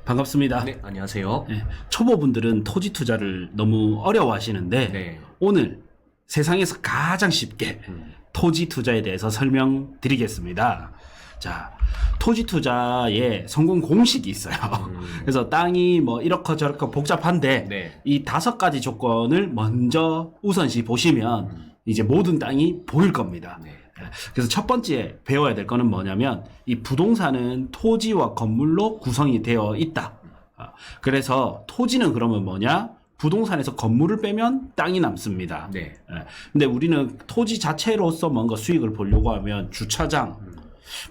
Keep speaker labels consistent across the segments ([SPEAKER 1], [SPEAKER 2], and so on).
[SPEAKER 1] 반갑습니다.
[SPEAKER 2] 네, 안녕하세요.
[SPEAKER 1] 네, 초보분들은 토지 투자를 너무 어려워하시는데
[SPEAKER 2] 네.
[SPEAKER 1] 오늘 세상에서 가장 쉽게 토지 투자에 대해서 설명드리겠습니다. 자, 토지 투자에 성공 공식이 있어요. 그래서 땅이 뭐 이렇고 저렇고 복잡한데
[SPEAKER 2] 네.
[SPEAKER 1] 이 5가지 조건을 먼저 우선시 보시면 이제 모든 땅이 보일 겁니다.
[SPEAKER 2] 네.
[SPEAKER 1] 그래서 첫 번째 배워야 될 거는 뭐냐면 이 부동산은 토지와 건물로 구성이 되어 있다. 그래서 토지는 그러면 뭐냐? 부동산에서 건물을 빼면 땅이 남습니다.
[SPEAKER 2] 네.
[SPEAKER 1] 근데 우리는 토지 자체로서 뭔가 수익을 보려고 하면 주차장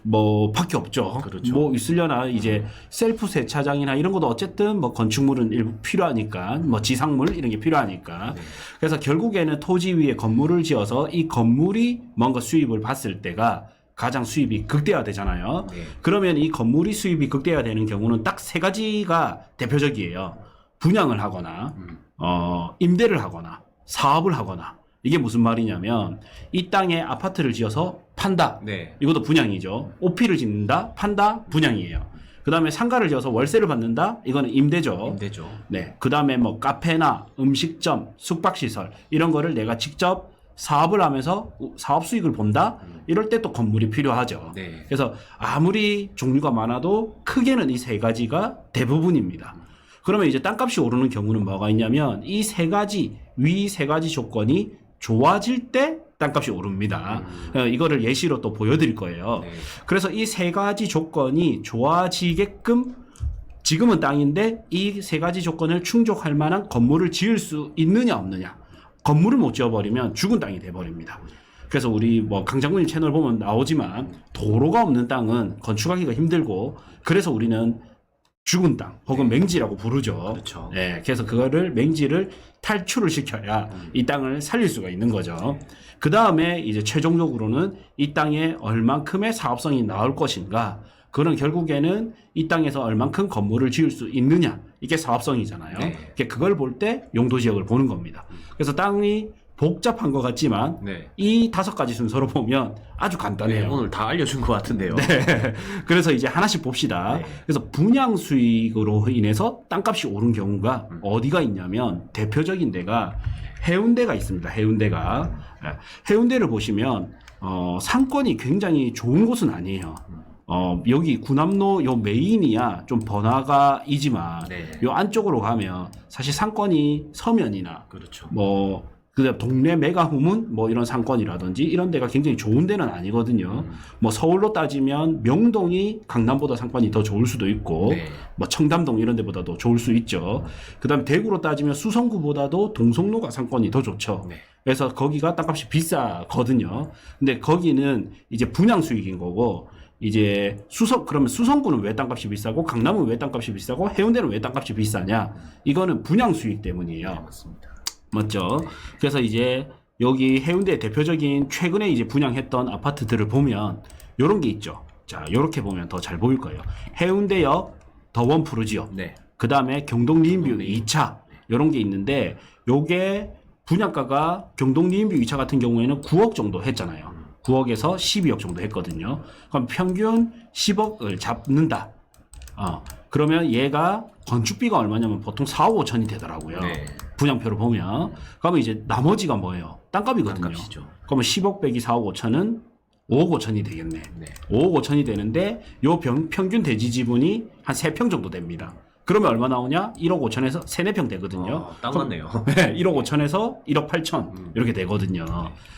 [SPEAKER 1] 뭐 밖에 없죠.
[SPEAKER 2] 그렇죠.
[SPEAKER 1] 뭐 있으려나 이제 셀프 세차장이나 이런 것도 어쨌든 뭐 건축물은 일부 필요하니까 뭐 지상물 이런 게 필요하니까.
[SPEAKER 2] 네.
[SPEAKER 1] 그래서 결국에는 토지 위에 건물을 지어서 이 건물이 뭔가 수입을 봤을 때가 가장 수입이 극대화되잖아요.
[SPEAKER 2] 네.
[SPEAKER 1] 그러면 이 건물이 수입이 극대화되는 경우는 딱 3가지가 대표적이에요. 분양을 하거나 임대를 하거나 사업을 하거나. 이게 무슨 말이냐면 이 땅에 아파트를 지어서 판다.
[SPEAKER 2] 네.
[SPEAKER 1] 이것도 분양이죠. 오피를 짓는다, 판다, 분양이에요. 그 다음에 상가를 지어서 월세를 받는다, 이거는 임대죠.
[SPEAKER 2] 임대죠.
[SPEAKER 1] 네. 그 다음에 뭐 카페나 음식점, 숙박시설 이런 거를 내가 직접 사업을 하면서 사업 수익을 본다. 이럴 때 또 건물이 필요하죠.
[SPEAKER 2] 네.
[SPEAKER 1] 그래서 아무리 종류가 많아도 크게는 이 3가지가 대부분입니다. 그러면 이제 땅값이 오르는 경우는 뭐가 있냐면 이 3가지, 위 3가지 조건이 좋아질 때 땅값이 오릅니다. 이거를 예시로 또 보여드릴 거예요.
[SPEAKER 2] 네.
[SPEAKER 1] 그래서 이 3가지 조건이 좋아지게끔 지금은 땅인데 이 3가지 조건을 충족할 만한 건물을 지을 수 있느냐 없느냐. 건물을 못 지어버리면 죽은 땅이 돼버립니다. 그래서 우리 뭐 강장군님 채널 보면 나오지만 도로가 없는 땅은 건축하기가 힘들고 그래서 우리는 죽은 땅 혹은 맹지라고 부르죠.
[SPEAKER 2] 그렇죠.
[SPEAKER 1] 네, 그래서 그거를 맹지를 탈출을 시켜야 이 땅을 살릴 수가 있는 거죠. 그 다음에 이제 최종적으로는 이 땅에 얼만큼의 사업성이 나올 것인가. 그건 결국에는 이 땅에서 얼만큼 건물을 지을 수 있느냐. 이게 사업성이잖아요.
[SPEAKER 2] 네.
[SPEAKER 1] 그걸 볼 때 용도 지역을 보는 겁니다. 그래서 땅이 복잡한 것 같지만
[SPEAKER 2] 네.
[SPEAKER 1] 이 5가지 순서로 보면 아주 간단해요.
[SPEAKER 2] 네, 오늘 다 알려준 것 같은데요.
[SPEAKER 1] 네. 그래서 이제 하나씩 봅시다.
[SPEAKER 2] 네.
[SPEAKER 1] 그래서 분양 수익으로 인해서 땅값이 오른 경우가 어디가 있냐면 대표적인 데가 해운대가 있습니다. 해운대가. 해운대를 보시면 상권이 굉장히 좋은 곳은 아니에요. 여기 구남로 요 메인이야 좀 번화가이지만
[SPEAKER 2] 네.
[SPEAKER 1] 요 안쪽으로 가면 사실 상권이 서면이나
[SPEAKER 2] 그렇죠.
[SPEAKER 1] 뭐 그다음 동네 메가홈은 뭐 이런 상권이라든지 이런 데가 굉장히 좋은 데는 아니거든요. 뭐 서울로 따지면 명동이 강남보다 상권이 더 좋을 수도 있고
[SPEAKER 2] 네.
[SPEAKER 1] 뭐 청담동 이런 데보다도 좋을 수 있죠. 그다음 대구로 따지면 수성구보다도 동성로가 상권이 더 좋죠.
[SPEAKER 2] 네.
[SPEAKER 1] 그래서 거기가 땅값이 비싸거든요. 근데 거기는 이제 분양 수익인 거고 이제 그러면 수성구는 왜 땅값이 비싸고 강남은 왜 땅값이 비싸고 해운대는 왜 땅값이 비싸냐? 이거는 분양 수익 때문이에요.
[SPEAKER 2] 네, 맞습니다.
[SPEAKER 1] 맞죠? 그래서 이제 여기 해운대 대표적인 최근에 이제 분양했던 아파트들을 보면 요런 게 있죠. 자, 요렇게 보면 더 잘 보일 거예요. 해운대역 더원 푸르지오.
[SPEAKER 2] 네.
[SPEAKER 1] 그 다음에 경동 리인뷰 2차. 요런 게 있는데 요게 분양가가 경동 리인뷰 2차 같은 경우에는 9억 정도 했잖아요. 9억에서 12억 정도 했거든요. 그럼 평균 10억을 잡는다. 그러면 얘가 건축비가 얼마냐면 보통 4억 5천이 되더라고요.
[SPEAKER 2] 네.
[SPEAKER 1] 분양표를 보면. 그러면 이제 나머지가 뭐예요? 땅값이거든요.
[SPEAKER 2] 땅값이죠.
[SPEAKER 1] 그러면 10억 빼기 4억 5천은 5억 5천이 되겠네.
[SPEAKER 2] 네.
[SPEAKER 1] 5억 5천이 되는데 요 평균 대지 지분이 한 3평 정도 됩니다. 그러면 얼마 나오냐? 1억 5천에서 3, 4평 되거든요.
[SPEAKER 2] 딱 맞네요.
[SPEAKER 1] 네, 1억 5천에서 1억 8천 이렇게 되거든요.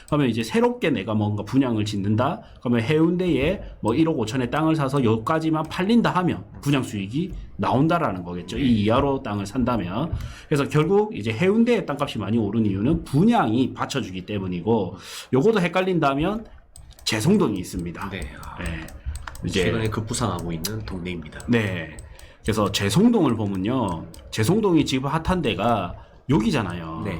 [SPEAKER 1] 그러면 이제 새롭게 내가 뭔가 분양을 짓는다. 그러면 해운대에 뭐 1억 5천의 땅을 사서 여기까지만 팔린다 하면 분양 수익이 나온다라는 거겠죠. 이 이하로 땅을 산다면. 그래서 결국 이제 해운대의 땅값이 많이 오른 이유는 분양이 받쳐주기 때문이고 요것도 헷갈린다면 재송동이 있습니다.
[SPEAKER 2] 네.
[SPEAKER 1] 네. 이제
[SPEAKER 2] 최근에 급부상하고 있는 동네입니다.
[SPEAKER 1] 네. 그래서 재송동을 보면요. 재송동이 지금 핫한 데가 여기잖아요.
[SPEAKER 2] 네.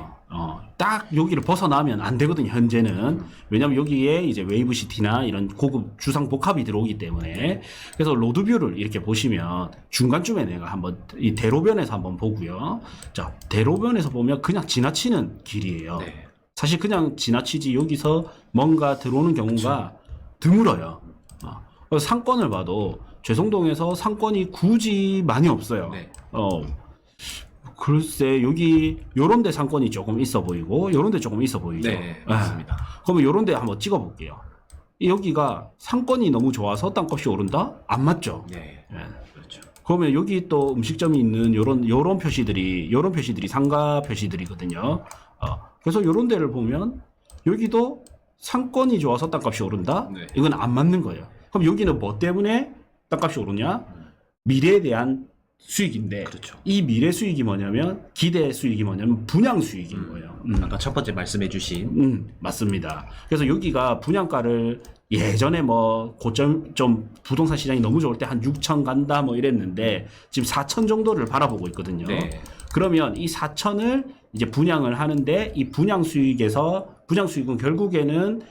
[SPEAKER 1] 딱 여기를 벗어나면 안 되거든요, 현재는. 왜냐면 여기에 이제 웨이브시티나 이런 고급 주상 복합이 들어오기 때문에. 그래서 로드뷰를 이렇게 보시면 중간쯤에 내가 한번 이 대로변에서 한번 보고요. 자, 대로변에서 보면 그냥 지나치는 길이에요.
[SPEAKER 2] 네.
[SPEAKER 1] 사실 그냥 지나치지 여기서 뭔가 들어오는 경우가 드물어요. 상권을 봐도 죄송동에서 상권이 굳이 많이 없어요.
[SPEAKER 2] 네.
[SPEAKER 1] 글쎄 여기 요런 데 상권이 조금 있어 보이고 요런 데 조금 있어 보이죠.
[SPEAKER 2] 네, 맞습니다.
[SPEAKER 1] 그러면 요런 데 한번 찍어 볼게요. 여기가 상권이 너무 좋아서 땅값이 오른다? 안 맞죠?
[SPEAKER 2] 네.
[SPEAKER 1] 예.
[SPEAKER 2] 그렇죠.
[SPEAKER 1] 그러면 여기 또 음식점이 있는 요런 표시들이 상가 표시들이거든요. 그래서 요런 데를 보면 여기도 상권이 좋아서 땅값이 오른다?
[SPEAKER 2] 네.
[SPEAKER 1] 이건 안 맞는 거예요. 그럼 여기는 뭐 때문에 땅값이 오르냐? 미래에 대한 수익인데
[SPEAKER 2] 그렇죠.
[SPEAKER 1] 이 미래 수익이 뭐냐면 기대 수익이 뭐냐면 분양 수익인 거예요.
[SPEAKER 2] 아까 첫 번째 말씀해주신
[SPEAKER 1] 맞습니다. 그래서 여기가 분양가를 예전에 뭐 고점 좀 부동산 시장이 너무 좋을 때 한 6천 간다 뭐 이랬는데 지금 4천 정도를 바라보고 있거든요.
[SPEAKER 2] 네.
[SPEAKER 1] 그러면 이 4천을 이제 분양을 하는데 이 분양 수익은 결국에는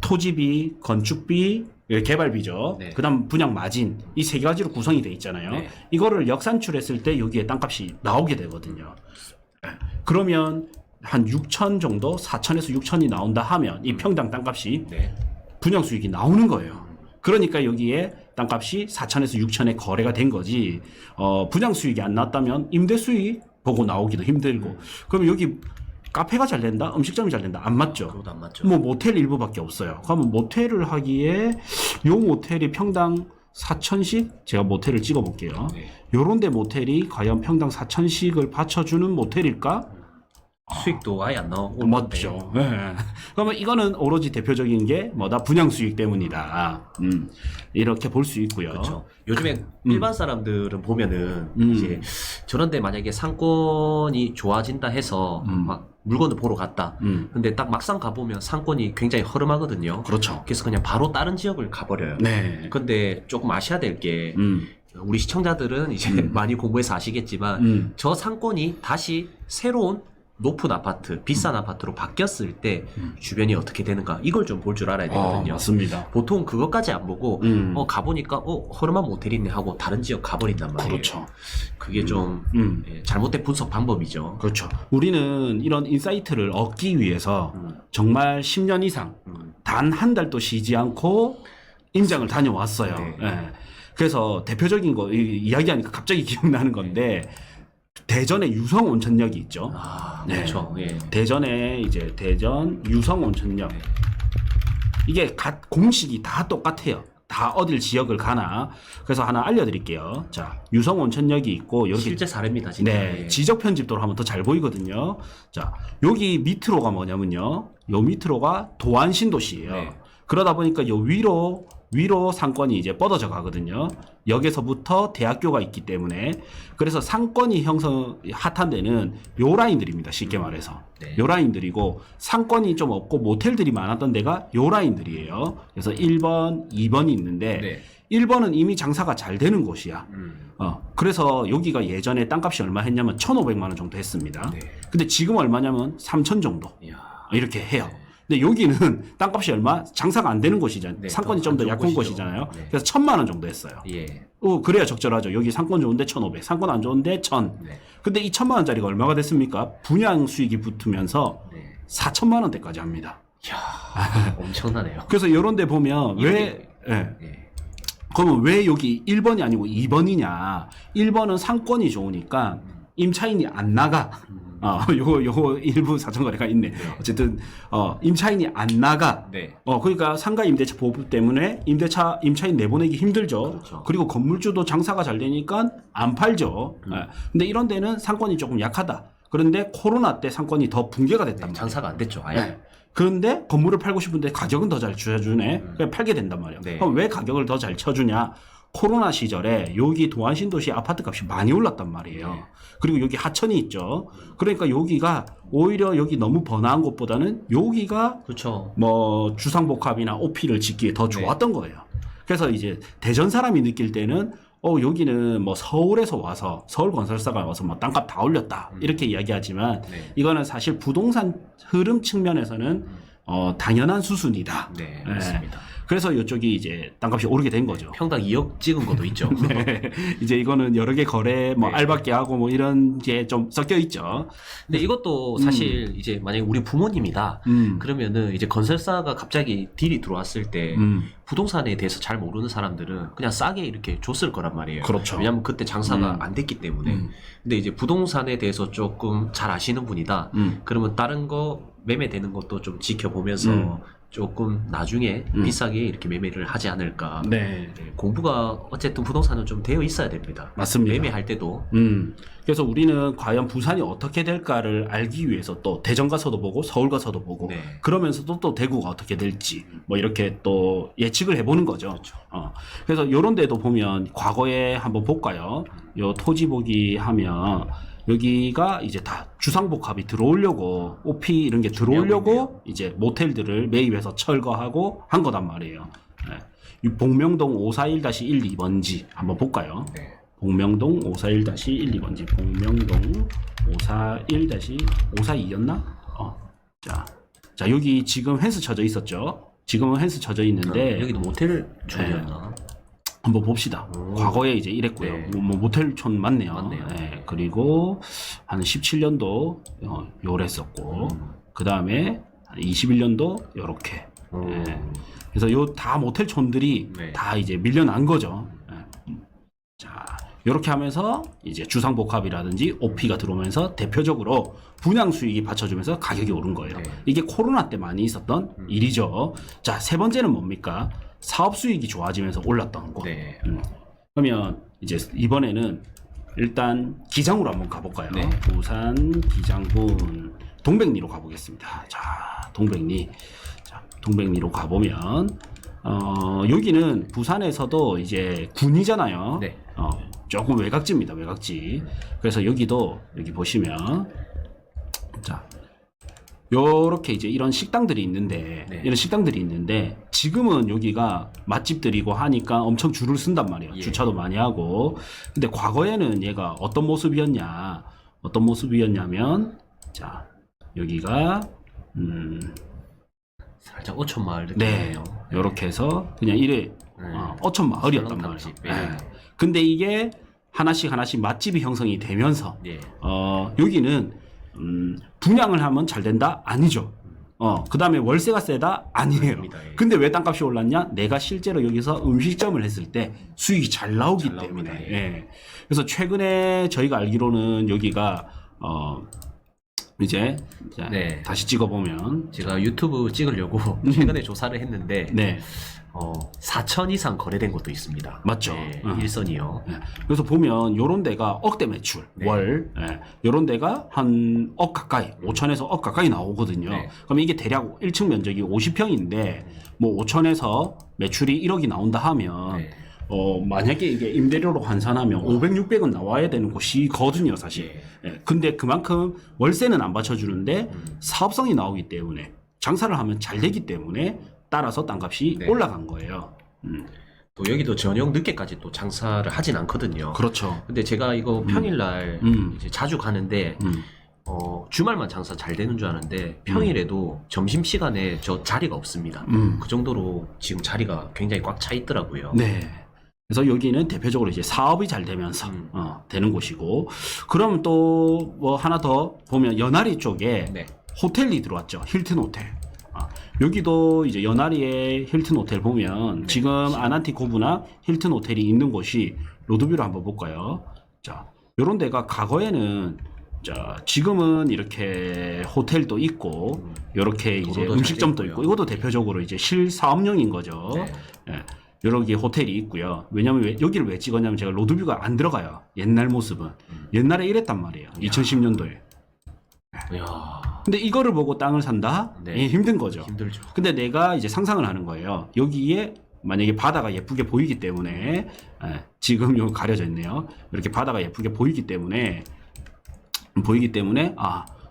[SPEAKER 1] 토지비, 건축비, 개발비죠.
[SPEAKER 2] 네.
[SPEAKER 1] 그다음 분양 마진 이 세 가지로 구성이 돼 있잖아요.
[SPEAKER 2] 네.
[SPEAKER 1] 이거를 역산출했을 때 여기에 땅값이 나오게 되거든요. 그러면 한 6천 정도, 4천에서 6천이 나온다 하면 이 평당 땅값이
[SPEAKER 2] 네.
[SPEAKER 1] 분양 수익이 나오는 거예요. 그러니까 여기에 땅값이 4천에서 6천에 거래가 된 거지. 분양 수익이 안 났다면 임대 수익 보고 나오기도 힘들고. 그러면 여기 카페가 잘 된다? 음식점이 잘 된다? 안 맞죠?
[SPEAKER 2] 그것도 안 맞죠.
[SPEAKER 1] 뭐 모텔 일부밖에 없어요. 그러면 모텔을 하기에 요 모텔이 평당 4천씩 제가 모텔을 찍어 볼게요.
[SPEAKER 2] 네.
[SPEAKER 1] 요런데 모텔이 과연 평당 4천씩을 받쳐주는 모텔일까?
[SPEAKER 2] 수익도 아예 안 나오고
[SPEAKER 1] 맞죠. 네. 그러면 이거는 오로지 대표적인 게 뭐다? 분양 수익 때문이다. 이렇게 볼 수 있고요.
[SPEAKER 2] 그렇죠. 요즘에 일반 사람들은 보면은 이제 저런데 만약에 상권이 좋아진다 해서 막 물건을 보러 갔다. 근데 딱 막상 가보면 상권이 굉장히 허름하거든요.
[SPEAKER 1] 그렇죠.
[SPEAKER 2] 그래서 그냥 바로 다른 지역을 가버려요.
[SPEAKER 1] 네.
[SPEAKER 2] 근데 조금 아셔야 될 게 우리 시청자들은 이제 많이 공부해서 아시겠지만 저 상권이 다시 새로운 높은 아파트, 비싼 아파트로 바뀌었을 때 주변이 어떻게 되는가 이걸 좀 볼 줄 알아야 되거든요.
[SPEAKER 1] 맞습니다.
[SPEAKER 2] 보통 그것까지 안 보고 가보니까 허름한 모텔 있네 하고 다른 지역 가버린단 말이에요.
[SPEAKER 1] 그렇죠.
[SPEAKER 2] 그게 좀 예, 잘못된 분석 방법이죠.
[SPEAKER 1] 그렇죠. 우리는 이런 인사이트를 얻기 위해서 정말 10년 이상 단 한 달도 쉬지 않고 임장을 다녀왔어요.
[SPEAKER 2] 네.
[SPEAKER 1] 예. 그래서 대표적인 거 이야기하니까 갑자기 기억나는 건데 대전에 유성 온천역이 있죠.
[SPEAKER 2] 아,
[SPEAKER 1] 네.
[SPEAKER 2] 그렇죠. 예.
[SPEAKER 1] 대전에 이제 대전 유성 온천역
[SPEAKER 2] 네.
[SPEAKER 1] 이게 공식이 다 똑같아요. 다 어딜 지역을 가나. 그래서 하나 알려드릴게요. 자, 유성 온천역이 있고 여기
[SPEAKER 2] 실제 사례입니다, 진짜.
[SPEAKER 1] 네,
[SPEAKER 2] 예.
[SPEAKER 1] 지적 편집도로 하면 더 잘 보이거든요. 자, 여기 밑으로가 뭐냐면요. 요 밑으로가 도안 신도시예요.
[SPEAKER 2] 네.
[SPEAKER 1] 그러다 보니까 요 위로 상권이 이제 뻗어져 가거든요. 역에서부터 대학교가 있기 때문에 그래서 상권이 핫한 데는 요 라인들입니다. 쉽게 말해서.
[SPEAKER 2] 네.
[SPEAKER 1] 요 라인들이고 상권이 좀 없고 모텔들이 많았던 데가 요 라인들이에요. 그래서 1번, 2번이 있는데
[SPEAKER 2] 네.
[SPEAKER 1] 1번은 이미 장사가 잘 되는 곳이야. 그래서 여기가 예전에 땅값이 얼마 했냐면 1,500만 원 정도 했습니다.
[SPEAKER 2] 네.
[SPEAKER 1] 근데 지금 얼마냐면 3,000 정도.
[SPEAKER 2] 이야.
[SPEAKER 1] 이렇게 해요. 근데 여기는 땅값이 얼마? 장사가 안 되는 곳이잖아요.
[SPEAKER 2] 네,
[SPEAKER 1] 상권이
[SPEAKER 2] 더
[SPEAKER 1] 좀 더
[SPEAKER 2] 안 좋은
[SPEAKER 1] 약한
[SPEAKER 2] 곳이죠.
[SPEAKER 1] 곳이잖아요.
[SPEAKER 2] 네.
[SPEAKER 1] 그래서 1,000만 원 정도 했어요.
[SPEAKER 2] 예.
[SPEAKER 1] 그래야 적절하죠. 여기 상권 좋은데 1,500, 상권 안 좋은데 1,000.
[SPEAKER 2] 네.
[SPEAKER 1] 근데 이 1,000만 원짜리가 얼마가 됐습니까? 분양 수익이 붙으면서
[SPEAKER 2] 네.
[SPEAKER 1] 4천만 원대까지 합니다.
[SPEAKER 2] 이야. 엄청나네요.
[SPEAKER 1] 그래서 이런 데 보면 왜 예.
[SPEAKER 2] 예.
[SPEAKER 1] 그러면 왜 여기 1번이 아니고 2번이냐? 1번은 상권이 좋으니까 임차인이 안 나가. 요거 일부 사정거래가 있네. 어쨌든, 임차인이 안 나가.
[SPEAKER 2] 네.
[SPEAKER 1] 그러니까 상가 임대차 보호 때문에 임차인 내보내기 힘들죠.
[SPEAKER 2] 그렇죠.
[SPEAKER 1] 그리고 건물주도 장사가 잘 되니까 안 팔죠. 근데 이런 데는 상권이 조금 약하다. 그런데 코로나 때 상권이 더 붕괴가 됐단 말이에요.
[SPEAKER 2] 장사가 안 됐죠, 아예.
[SPEAKER 1] 네. 그런데 건물을 팔고 싶은데 가격은 더 잘 쳐주네. 그냥 팔게 된단 말이에요.
[SPEAKER 2] 네.
[SPEAKER 1] 그럼 왜 가격을 더 잘 쳐주냐? 코로나 시절에 여기 도안신도시 아파트 값이 많이 올랐단 말이에요.
[SPEAKER 2] 네.
[SPEAKER 1] 그리고 여기 하천이 있죠. 그러니까 여기가 오히려 여기 너무 번화한 곳보다는 여기가
[SPEAKER 2] 그렇죠.
[SPEAKER 1] 뭐 주상복합이나 오피를 짓기에 더 좋았던 거예요. 그래서 이제 대전 사람이 느낄 때는 여기는 뭐 서울에서 와서 서울 건설사가 와서 뭐 땅값 다 올렸다 이렇게 이야기하지만
[SPEAKER 2] 네.
[SPEAKER 1] 이거는 사실 부동산 흐름 측면에서는 당연한 수순이다.
[SPEAKER 2] 네,
[SPEAKER 1] 예.
[SPEAKER 2] 맞습니다.
[SPEAKER 1] 그래서 이쪽이 이제 땅값이 오르게 된 거죠.
[SPEAKER 2] 평당 2억 찍은 것도 있죠.
[SPEAKER 1] 네. 이제 이거는 여러 개 거래, 뭐
[SPEAKER 2] 네.
[SPEAKER 1] 알박계하고 뭐 이런 게 좀 섞여 있죠.
[SPEAKER 2] 근데 이것도 사실 이제 만약에 우리 부모님이다. 그러면은 이제 건설사가 갑자기 딜이 들어왔을 때 부동산에 대해서 잘 모르는 사람들은 그냥 싸게 이렇게 줬을 거란 말이에요.
[SPEAKER 1] 그렇죠.
[SPEAKER 2] 왜냐면 그때 장사가 안 됐기 때문에. 근데 이제 부동산에 대해서 조금 잘 아시는 분이다. 그러면 다른 거 매매되는 것도 좀 지켜보면서 조금 나중에 비싸게 이렇게 매매를 하지 않을까.
[SPEAKER 1] 네.
[SPEAKER 2] 네, 공부가 어쨌든 부동산은 좀 되어 있어야 됩니다.
[SPEAKER 1] 맞습니다.
[SPEAKER 2] 매매할 때도.
[SPEAKER 1] 그래서 우리는 과연 부산이 어떻게 될까를 알기 위해서 또 대전 가서도 보고 서울 가서도 보고
[SPEAKER 2] 네.
[SPEAKER 1] 그러면서도 또 대구가 어떻게 될지 뭐 이렇게 또 예측을 해보는 거죠.
[SPEAKER 2] 그렇죠.
[SPEAKER 1] 그래서 이런 데도 보면 과거에 한번 볼까요? 요 토지 보기 하면 여기가 이제 다 주상복합이 들어오려고 OP 이런 게 들어오려고 이제 모텔들을 매입해서 철거하고 한 거단 말이에요. 네. 이 복명동 541-1, 2번지 한번 볼까요?
[SPEAKER 2] 네.
[SPEAKER 1] 복명동 541-1, 2번지 복명동 541-542였나? 자 여기 지금 펜스 쳐져 있었죠. 지금은 펜스 쳐져 있는데
[SPEAKER 2] 여기도 모텔 촌이었나?
[SPEAKER 1] 한번 봅시다. 과거에 이제 이랬고요.
[SPEAKER 2] 네.
[SPEAKER 1] 뭐 모텔촌 맞네요.
[SPEAKER 2] 맞네요.
[SPEAKER 1] 네. 그리고 한 17년도 요랬었고 그 다음에 21년도 요렇게. 네. 그래서 요 다 모텔촌들이
[SPEAKER 2] 네.
[SPEAKER 1] 다 이제 밀려난 거죠. 네. 자, 요렇게 하면서 이제 주상복합이라든지 OP가 들어오면서 대표적으로 분양 수익이 받쳐주면서 가격이 오른 거예요.
[SPEAKER 2] 네.
[SPEAKER 1] 이게 코로나 때 많이 있었던 일이죠. 자, 세 번째는 뭡니까? 사업 수익이 좋아지면서 올랐던 거.
[SPEAKER 2] 네.
[SPEAKER 1] 그러면 이제 이번에는 일단 기장으로 한번 가볼까요?
[SPEAKER 2] 네.
[SPEAKER 1] 부산 기장군 동백리로 가보겠습니다. 자, 동백리. 자, 동백리로 가보면 여기는 부산에서도 이제 군이잖아요.
[SPEAKER 2] 네.
[SPEAKER 1] 조금 외곽지입니다. 외곽지. 그래서 여기도 여기 보시면 자. 요렇게 이제 이런 식당들이 있는데
[SPEAKER 2] 네.
[SPEAKER 1] 이런 식당들이 있는데 지금은 여기가 맛집들이고 하니까 엄청 줄을 쓴단 말이에요.
[SPEAKER 2] 예.
[SPEAKER 1] 주차도 많이 하고. 근데 과거에는 얘가 어떤 모습이었냐면 자 여기가
[SPEAKER 2] 살짝 어촌 마을
[SPEAKER 1] 네
[SPEAKER 2] 느낌이네요.
[SPEAKER 1] 요렇게 해서 그냥 이래 어촌 마을이었단 말이에요.
[SPEAKER 2] 설렁탕집.
[SPEAKER 1] 네. 근데 이게 하나씩 맛집이 형성이 되면서
[SPEAKER 2] 예.
[SPEAKER 1] 여기는 분양을 하면 잘 된다? 아니죠. 그 다음에 월세가 세다? 아니에요.
[SPEAKER 2] 맞습니다. 예.
[SPEAKER 1] 근데 왜 땅값이 올랐냐? 내가 실제로 여기서 음식점을 했을 때 수익이 잘 나오기
[SPEAKER 2] 잘
[SPEAKER 1] 때문에.
[SPEAKER 2] 나옵니다.
[SPEAKER 1] 예. 그래서 최근에 저희가 알기로는 여기가, 이제, 자,
[SPEAKER 2] 네.
[SPEAKER 1] 다시 찍어보면.
[SPEAKER 2] 제가 유튜브 찍으려고 최근에 조사를 했는데
[SPEAKER 1] 네.
[SPEAKER 2] 4천 이상 거래된 것도 있습니다.
[SPEAKER 1] 맞죠.
[SPEAKER 2] 네,
[SPEAKER 1] 응.
[SPEAKER 2] 일선이요.
[SPEAKER 1] 예. 그래서 보면 요런 데가 억대 매출
[SPEAKER 2] 네.
[SPEAKER 1] 월 요런 데가 한 억 가까이 5천에서 억 가까이 나오거든요.
[SPEAKER 2] 네.
[SPEAKER 1] 그럼 이게 대략 1층 면적이 50평인데 뭐 5천에서 매출이 1억이 나온다 하면
[SPEAKER 2] 네.
[SPEAKER 1] 만약에 이게 임대료로 환산하면 500, 600은 나와야 되는 곳이거든요, 사실. 예. 근데 그만큼 월세는 안 받쳐주는데 사업성이 나오기 때문에 장사를 하면 잘 되기 때문에 따라서 땅값이
[SPEAKER 2] 네.
[SPEAKER 1] 올라간 거예요.
[SPEAKER 2] 또 여기도 저녁 늦게까지 또 장사를 하진 않거든요.
[SPEAKER 1] 그렇죠.
[SPEAKER 2] 근데 제가 이거 평일날 이제 자주 가는데 주말만 장사 잘 되는 줄 아는데 평일에도 점심시간에 저 자리가 없습니다. 그 정도로 지금 자리가 굉장히 꽉 차 있더라고요.
[SPEAKER 1] 네. 그래서 여기는 대표적으로 이제 사업이 잘 되면서 되는 곳이고, 그럼 또 뭐 하나 더 보면 연아리 쪽에
[SPEAKER 2] 네.
[SPEAKER 1] 호텔이 들어왔죠. 힐튼 호텔. 여기도 이제 연아리에 힐튼 호텔 보면 지금 아난티코브나 힐튼 호텔이 있는 곳이 로드뷰로 한번 볼까요? 자, 요런 데가 과거에는 자, 지금은 이렇게 호텔도 있고 요렇게 이제
[SPEAKER 2] 도로도
[SPEAKER 1] 음식점도
[SPEAKER 2] 잘
[SPEAKER 1] 있고 이것도 대표적으로 이제 실사업용인 거죠.
[SPEAKER 2] 네.
[SPEAKER 1] 예. 여러 개 호텔이 있고요. 왜냐면 여기를 왜 찍었냐면 제가 로드뷰가 안 들어가요. 옛날 모습은. 옛날에 이랬단 말이에요. 2010년도에.
[SPEAKER 2] 이야,
[SPEAKER 1] 근데 이거를 보고 땅을 산다?
[SPEAKER 2] 네.
[SPEAKER 1] 예, 힘든 거죠.
[SPEAKER 2] 힘들죠.
[SPEAKER 1] 근데 내가 이제 상상을 하는 거예요. 여기에 만약에 바다가 예쁘게 보이기 때문에 지금 요 가려져 있네요. 이렇게 바다가 예쁘게 보이기 때문에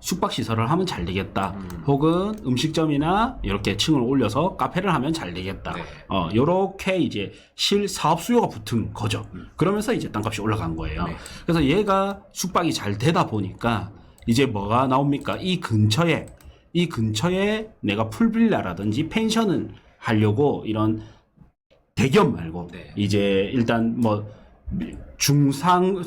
[SPEAKER 1] 숙박 시설을 하면 잘 되겠다. 혹은 음식점이나 이렇게 층을 올려서 카페를 하면 잘 되겠다.
[SPEAKER 2] 네.
[SPEAKER 1] 요렇게 이제 실사업 수요가 붙은 거죠. 그러면서 이제 땅값이 올라간 거예요.
[SPEAKER 2] 네.
[SPEAKER 1] 그래서 얘가 숙박이 잘 되다 보니까 이제 뭐가 나옵니까? 이 근처에 이 근처에 내가 풀빌라라든지 펜션을 하려고 이런 대기업 말고
[SPEAKER 2] 네.
[SPEAKER 1] 이제 일단 뭐 중상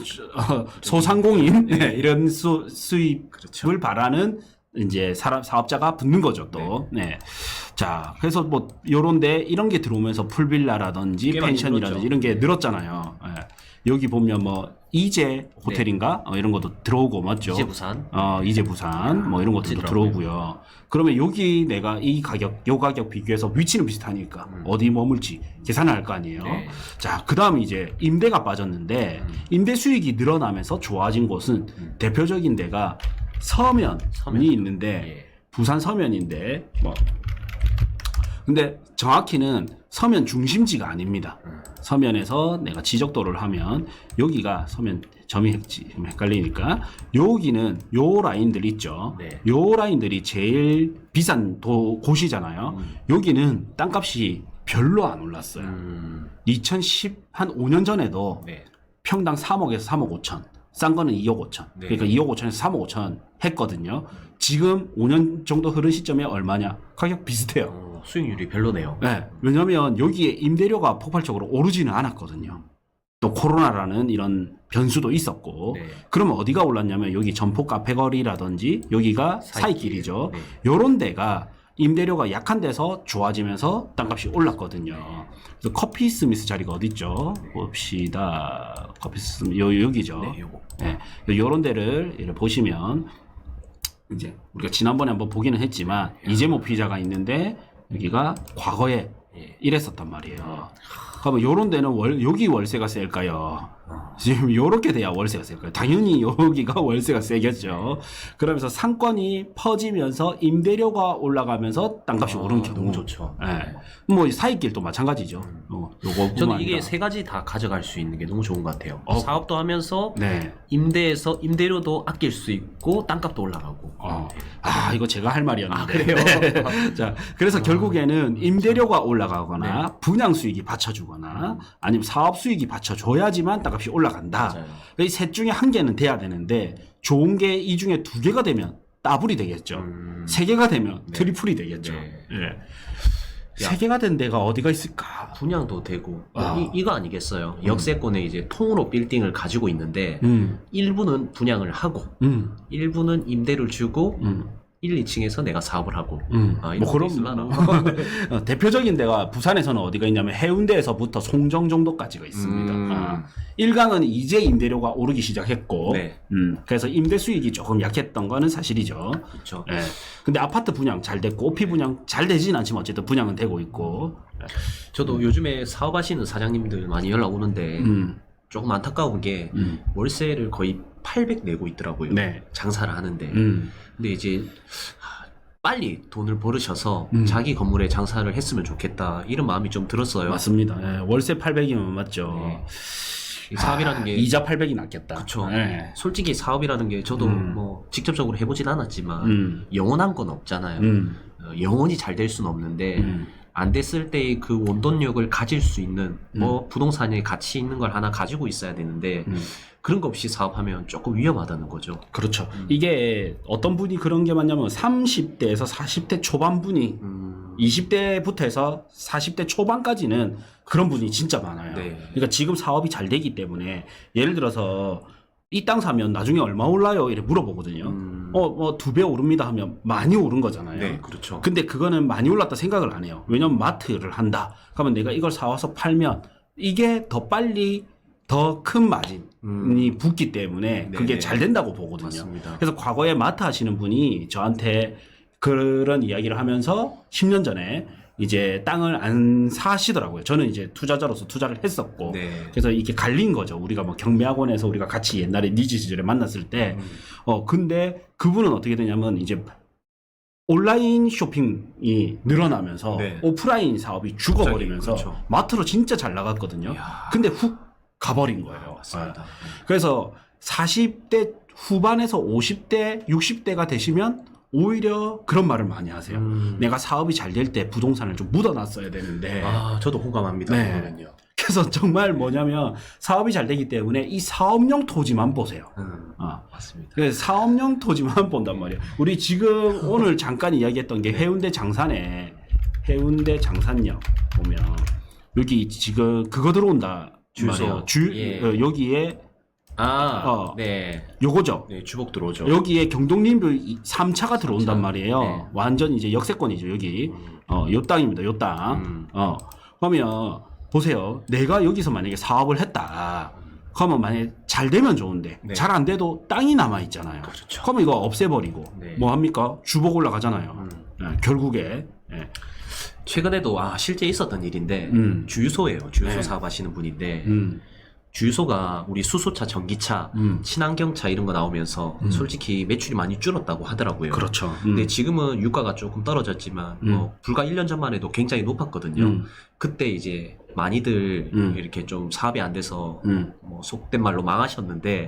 [SPEAKER 1] 소상공인 네, 이런 수입을
[SPEAKER 2] 그렇죠.
[SPEAKER 1] 바라는 이제 사업자가 붙는 거죠 또. 네. 자, 그래서 뭐 요런데 이런 게 들어오면서 풀빌라라든지
[SPEAKER 2] 꽤 많이
[SPEAKER 1] 펜션이라든지
[SPEAKER 2] 늘었죠.
[SPEAKER 1] 이런 게 늘었잖아요. 예. 여기 보면 뭐 이제 호텔인가 이런 것도 들어오고 맞죠?
[SPEAKER 2] 이제 부산.
[SPEAKER 1] 이제 부산 뭐 이런 것들도
[SPEAKER 2] 멋지더라고요.
[SPEAKER 1] 들어오고요. 그러면 여기 내가 이 가격, 요 가격 비교해서 위치는 비슷하니까 어디 머물지 계산을 할 거 아니에요.
[SPEAKER 2] 네.
[SPEAKER 1] 자, 그다음 이제 임대가 빠졌는데 임대 수익이 늘어나면서 좋아진 곳은 대표적인 데가 서면이 있는데
[SPEAKER 2] 예.
[SPEAKER 1] 부산 서면인데 뭐 근데 정확히는 서면 중심지가 아닙니다. 서면에서 내가 지적도를 하면 여기가 서면 점이 좀 헷갈리니까 여기는 요 라인들 있죠.
[SPEAKER 2] 네.
[SPEAKER 1] 요 라인들이 제일 비싼 곳이잖아요. 여기는 땅값이 별로 안 올랐어요. 2010 한 5년 전에도
[SPEAKER 2] 네.
[SPEAKER 1] 평당 3억에서 3억 5천. 싼 거는 2억 5천.
[SPEAKER 2] 네.
[SPEAKER 1] 그러니까 2억 5천에서 3억 5천 했거든요. 지금 5년 정도 흐른 시점에 얼마냐? 가격 비슷해요.
[SPEAKER 2] 수익률이 별로네요.
[SPEAKER 1] 네. 왜냐면 여기에 임대료가 폭발적으로 오르지는 않았거든요. 또 코로나라는 이런 변수도 있었고.
[SPEAKER 2] 네.
[SPEAKER 1] 그러면 어디가 올랐냐면 여기 점포 카페 거리라든지 여기가 사이길이죠.
[SPEAKER 2] 네.
[SPEAKER 1] 요런 데가 임대료가 약한 데서 좋아지면서 땅값이 올랐거든요. 그래서 커피 스미스 자리가 어디 있죠? 봅시다. 커피 스미스 여기죠.
[SPEAKER 2] 네, 요거.
[SPEAKER 1] 네, 요런 데를 이렇게 보시면 이제 우리가 지난번에 한번 보기는 했지만 이재모 피자가 있는데 여기가 과거에
[SPEAKER 2] 예.
[SPEAKER 1] 이랬었단 말이에요. 그러면 요런 데는 여기 월세가 셀까요? 지금 요렇게 돼야 월세가 셀까요? 당연히 여기가 월세가 세겠죠. 그러면서 상권이 퍼지면서 임대료가 올라가면서 땅값이 오른 경우.
[SPEAKER 2] 너무 좋죠.
[SPEAKER 1] 예. 뭐 사이길도 마찬가지죠. 요거
[SPEAKER 2] 저는 이게 세 가지 다 가져갈 수 있는 게 너무 좋은 것 같아요. 사업도 하면서
[SPEAKER 1] 네.
[SPEAKER 2] 임대료도 아낄 수 있고 땅값도 올라가고.
[SPEAKER 1] 이거 제가 할 말이었는데.
[SPEAKER 2] 그래요?
[SPEAKER 1] 자, 그래서 결국에는 임대료가 올라가거나 분양 수익이 받쳐주거나 아니면 사업 수익이 받쳐줘야지만 땅값이 올라간다.
[SPEAKER 2] 맞아요.
[SPEAKER 1] 이 셋 중에 한 개는 돼야 되는데 좋은 게 이 중에 두 개가 되면 더블이 되겠죠. 세 개가 되면 트리플이 되겠죠.
[SPEAKER 2] 네.
[SPEAKER 1] 예. 세 개가 된 데가 어디가 있을까?
[SPEAKER 2] 분양도 되고 이거 아니겠어요. 역세권에 이제 통으로 빌딩을 가지고 있는데 일부는 분양을 하고 일부는 임대를 주고 1, 2층에서 내가 사업을 하고
[SPEAKER 1] 뭐 그런 대표적인 데가 부산에서는 어디가 있냐면 해운대에서부터 송정 정도까지가 있습니다. 일강은 이제 임대료가 오르기 시작했고
[SPEAKER 2] 네.
[SPEAKER 1] 그래서 임대 수익이 조금 약했던 거는 사실이죠.
[SPEAKER 2] 그렇죠.
[SPEAKER 1] 예. 근데 아파트 분양 잘 됐고 오피 분양 잘 되진 않지만 어쨌든 분양은 되고 있고.
[SPEAKER 2] 저도 요즘에 사업하시는 사장님들 많이 연락 오는데 조금 안타까운 게 월세를 거의 800 내고 있더라고요.
[SPEAKER 1] 네.
[SPEAKER 2] 장사를 하는데. 근데 이제 빨리 돈을 벌으셔서 자기 건물에 장사를 했으면 좋겠다 이런 마음이 좀 들었어요.
[SPEAKER 1] 맞습니다. 예. 월세 800이면 맞죠.
[SPEAKER 2] 네. 이 사업이라는 게
[SPEAKER 1] 이자 800이 낫겠다.
[SPEAKER 2] 그렇죠.
[SPEAKER 1] 예.
[SPEAKER 2] 솔직히 사업이라는 게 저도 뭐 직접적으로 해보진 않았지만 영원한 건 없잖아요. 영원히 잘 될 수는 없는데 안 됐을 때의 그 원동력을 가질 수 있는 뭐 부동산에 가치 있는 걸 하나 가지고 있어야 되는데 그런 거 없이 사업하면 조금 위험하다는 거죠.
[SPEAKER 1] 그렇죠. 이게 어떤 분이 그런 게 많냐면 30대에서 40대 초반분이 20대부터 해서 40대 초반까지는 그런 분이 진짜 많아요.
[SPEAKER 2] 네.
[SPEAKER 1] 그러니까 지금 사업이 잘 되기 때문에 예를 들어서 이 땅 사면 나중에 얼마 올라요? 이렇게 물어보거든요. 뭐 2배 오릅니다 하면 많이 오른 거잖아요.
[SPEAKER 2] 네, 그렇죠.
[SPEAKER 1] 근데 그거는 많이 올랐다 생각을 안 해요. 왜냐면 마트를 한다. 그러면 내가 이걸 사와서 팔면 이게 더 빨리 더 큰 마진이 붙기 때문에 그게
[SPEAKER 2] 네네.
[SPEAKER 1] 잘 된다고 보거든요.
[SPEAKER 2] 맞습니다.
[SPEAKER 1] 그래서 과거에 마트 하시는 분이 저한테 그런 이야기를 하면서 10년 전에 이제 땅을 안 사시더라고요. 저는 이제 투자자로서 투자를 했었고.
[SPEAKER 2] 네.
[SPEAKER 1] 그래서 이게 갈린 거죠. 우리가 뭐 경매학원에서 우리가 같이 옛날에 니즈 시절에 만났을 때. 근데 그분은 어떻게 되냐면 이제 온라인 쇼핑이 늘어나면서
[SPEAKER 2] 네.
[SPEAKER 1] 오프라인 사업이 죽어버리면서
[SPEAKER 2] 그렇죠.
[SPEAKER 1] 마트로 진짜 잘 나갔거든요.
[SPEAKER 2] 이야.
[SPEAKER 1] 근데 훅 가버린 거예요.
[SPEAKER 2] 맞습니다.
[SPEAKER 1] 그래서 40대 후반에서 50대, 60대가 되시면 오히려 그런 말을 많이 하세요. 내가 사업이 잘 될 때 부동산을 좀 묻어놨어야 되는데.
[SPEAKER 2] 저도 공감합니다.
[SPEAKER 1] 네.
[SPEAKER 2] 그거는요.
[SPEAKER 1] 그래서 정말 뭐냐면 사업이 잘 되기 때문에 이 사업용 토지만 보세요.
[SPEAKER 2] 맞습니다.
[SPEAKER 1] 그래서 사업용 토지만 본단 말이야. 우리 지금 오늘 잠깐 이야기했던 게 해운대 장산에 해운대 장산역 보면 여기 지금 그거 들어온다.
[SPEAKER 2] 주소. 예.
[SPEAKER 1] 여기에
[SPEAKER 2] 네.
[SPEAKER 1] 요거죠.
[SPEAKER 2] 네, 주복 들어오죠.
[SPEAKER 1] 여기에 경동림뷰 3차가 들어온단
[SPEAKER 2] 3차.
[SPEAKER 1] 말이에요.
[SPEAKER 2] 네.
[SPEAKER 1] 완전 이제 역세권이죠, 여기. 요 땅입니다, 요 땅. 그러면 보세요. 내가 여기서 만약에 사업을 했다. 그러면 만약에 잘 되면 좋은데
[SPEAKER 2] 네.
[SPEAKER 1] 잘 안 돼도 땅이 남아 있잖아요.
[SPEAKER 2] 그렇죠.
[SPEAKER 1] 그러면 이거 없애버리고
[SPEAKER 2] 네.
[SPEAKER 1] 뭐 합니까? 주복 올라가잖아요. 결국에. 예.
[SPEAKER 2] 최근에도 실제 있었던 일인데 주유소예요. 주유소
[SPEAKER 1] 네.
[SPEAKER 2] 사업하시는 분인데
[SPEAKER 1] 음.
[SPEAKER 2] 주유소가 우리 수소차, 전기차, 친환경차 이런 거 나오면서 솔직히 매출이 많이 줄었다고 하더라고요.
[SPEAKER 1] 그렇죠.
[SPEAKER 2] 근데 지금은 유가가 조금 떨어졌지만 뭐 불과 1년 전만 해도 굉장히 높았거든요. 그때 이제 많이들 이렇게 좀 사업이 안 돼서 뭐 속된 말로 망하셨는데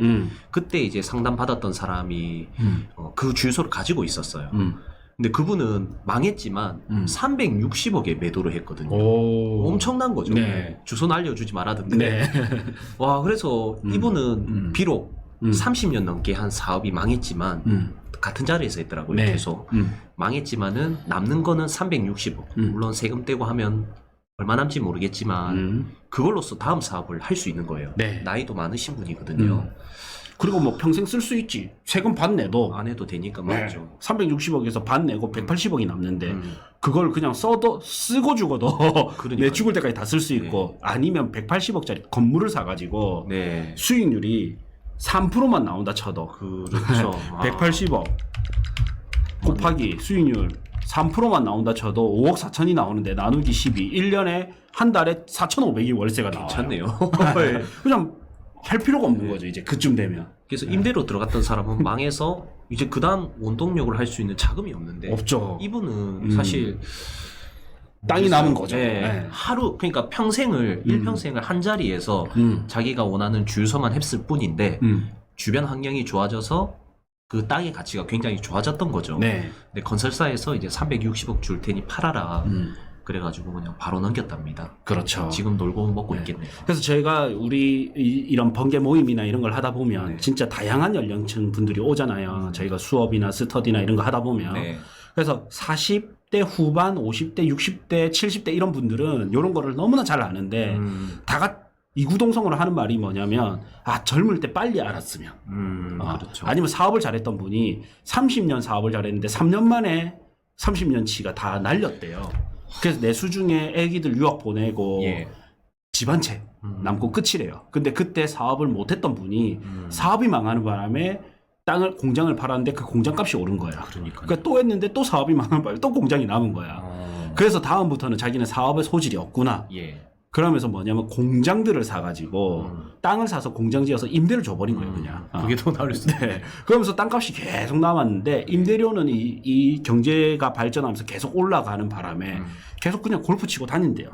[SPEAKER 2] 그때 이제 상담 받았던 사람이 그 주유소를 가지고 있었어요. 근데 그분은 망했지만 360억에 매도를 했거든요.
[SPEAKER 1] 오.
[SPEAKER 2] 엄청난 거죠.
[SPEAKER 1] 네.
[SPEAKER 2] 주소는 알려주지 말아던데.
[SPEAKER 1] 네.
[SPEAKER 2] 와, 그래서 이분은 비록 30년 넘게 한 사업이 망했지만 같은 자리에서 했더라고요.
[SPEAKER 1] 네.
[SPEAKER 2] 계속 망했지만은 남는 거는 360억. 물론 세금 떼고 하면 얼마 남지 모르겠지만 그걸로써 다음 사업을 할 수 있는 거예요.
[SPEAKER 1] 네.
[SPEAKER 2] 나이도 많으신 분이거든요.
[SPEAKER 1] 그리고 뭐 평생 쓸 수 있지. 세금 반 내도
[SPEAKER 2] 안 해도 되니까
[SPEAKER 1] 네.
[SPEAKER 2] 맞죠.
[SPEAKER 1] 360억에서 반 내고 180억이 남는데 그걸 그냥 쓰고 죽어도 내 죽을 때까지 다 쓸 수 있고 아니면 180억짜리 건물을 사가지고
[SPEAKER 2] 네.
[SPEAKER 1] 수익률이 3%만 나온다 쳐도
[SPEAKER 2] 그렇죠.
[SPEAKER 1] 180억 곱하기 수익률 3%만 나온다 쳐도 5억 4천이 나오는데 나누기 12 1년에 한 달에 4,500이 월세가 나와요.
[SPEAKER 2] 괜찮네요.
[SPEAKER 1] 그냥 할 필요가 없는 거죠. 이제 그쯤 되면.
[SPEAKER 2] 그래서 임대로 들어갔던 사람은 망해서 이제 그 다음 원동력을 할 수 있는 자금이 없는데
[SPEAKER 1] 없죠.
[SPEAKER 2] 이분은 사실
[SPEAKER 1] 땅이 남은 거죠.
[SPEAKER 2] 네.
[SPEAKER 1] 네.
[SPEAKER 2] 하루 그러니까 평생을 일평생을 한 자리에서 자기가 원하는 주유소만 했을 뿐인데 주변 환경이 좋아져서 그 땅의 가치가 굉장히 좋아졌던 거죠.
[SPEAKER 1] 네.
[SPEAKER 2] 근데 건설사에서 이제 360억 줄 테니 팔아라. 그래가지고 그냥 바로 넘겼답니다.
[SPEAKER 1] 그렇죠.
[SPEAKER 2] 지금 놀고 먹고
[SPEAKER 1] 네.
[SPEAKER 2] 있겠네요.
[SPEAKER 1] 그래서 저희가 우리 이런 번개 모임이나 이런 걸 하다 보면
[SPEAKER 2] 네.
[SPEAKER 1] 진짜 다양한 연령층 분들이 오잖아요. 저희가 수업이나 스터디나 이런 거 하다 보면.
[SPEAKER 2] 네.
[SPEAKER 1] 그래서 40대 후반, 50대, 60대, 70대 이런 분들은 이런 거를 너무나 잘 아는데 다가 이구동성으로 하는 말이 뭐냐면 젊을 때 빨리 알았으면
[SPEAKER 2] 그렇죠.
[SPEAKER 1] 아니면 사업을 잘했던 분이 30년 사업을 잘했는데 3년 만에 30년치가 다 날렸대요. 그래서 내수 중에 애기들 유학 보내고
[SPEAKER 2] 예.
[SPEAKER 1] 집 한 채 남고 끝이래요. 근데 그때 사업을 못했던 분이 사업이 망하는 바람에 공장을 팔았는데 그 공장 값이 오른 거야. 그러니까 또 했는데 또 사업이 망하는 바람에 또 공장이 남은 거야. 그래서 다음부터는 자기는 사업에 소질이 없구나.
[SPEAKER 2] 예.
[SPEAKER 1] 그러면서 뭐냐면 공장들을 사가지고 땅을 사서 공장 지어서 임대를 줘버린 거예요, 그냥.
[SPEAKER 2] 그게 더 나을 수 있네.
[SPEAKER 1] 네. 그러면서 땅값이 계속 남았는데 임대료는 이 경제가 발전하면서 계속 올라가는 바람에 계속 그냥 골프 치고 다닌대요.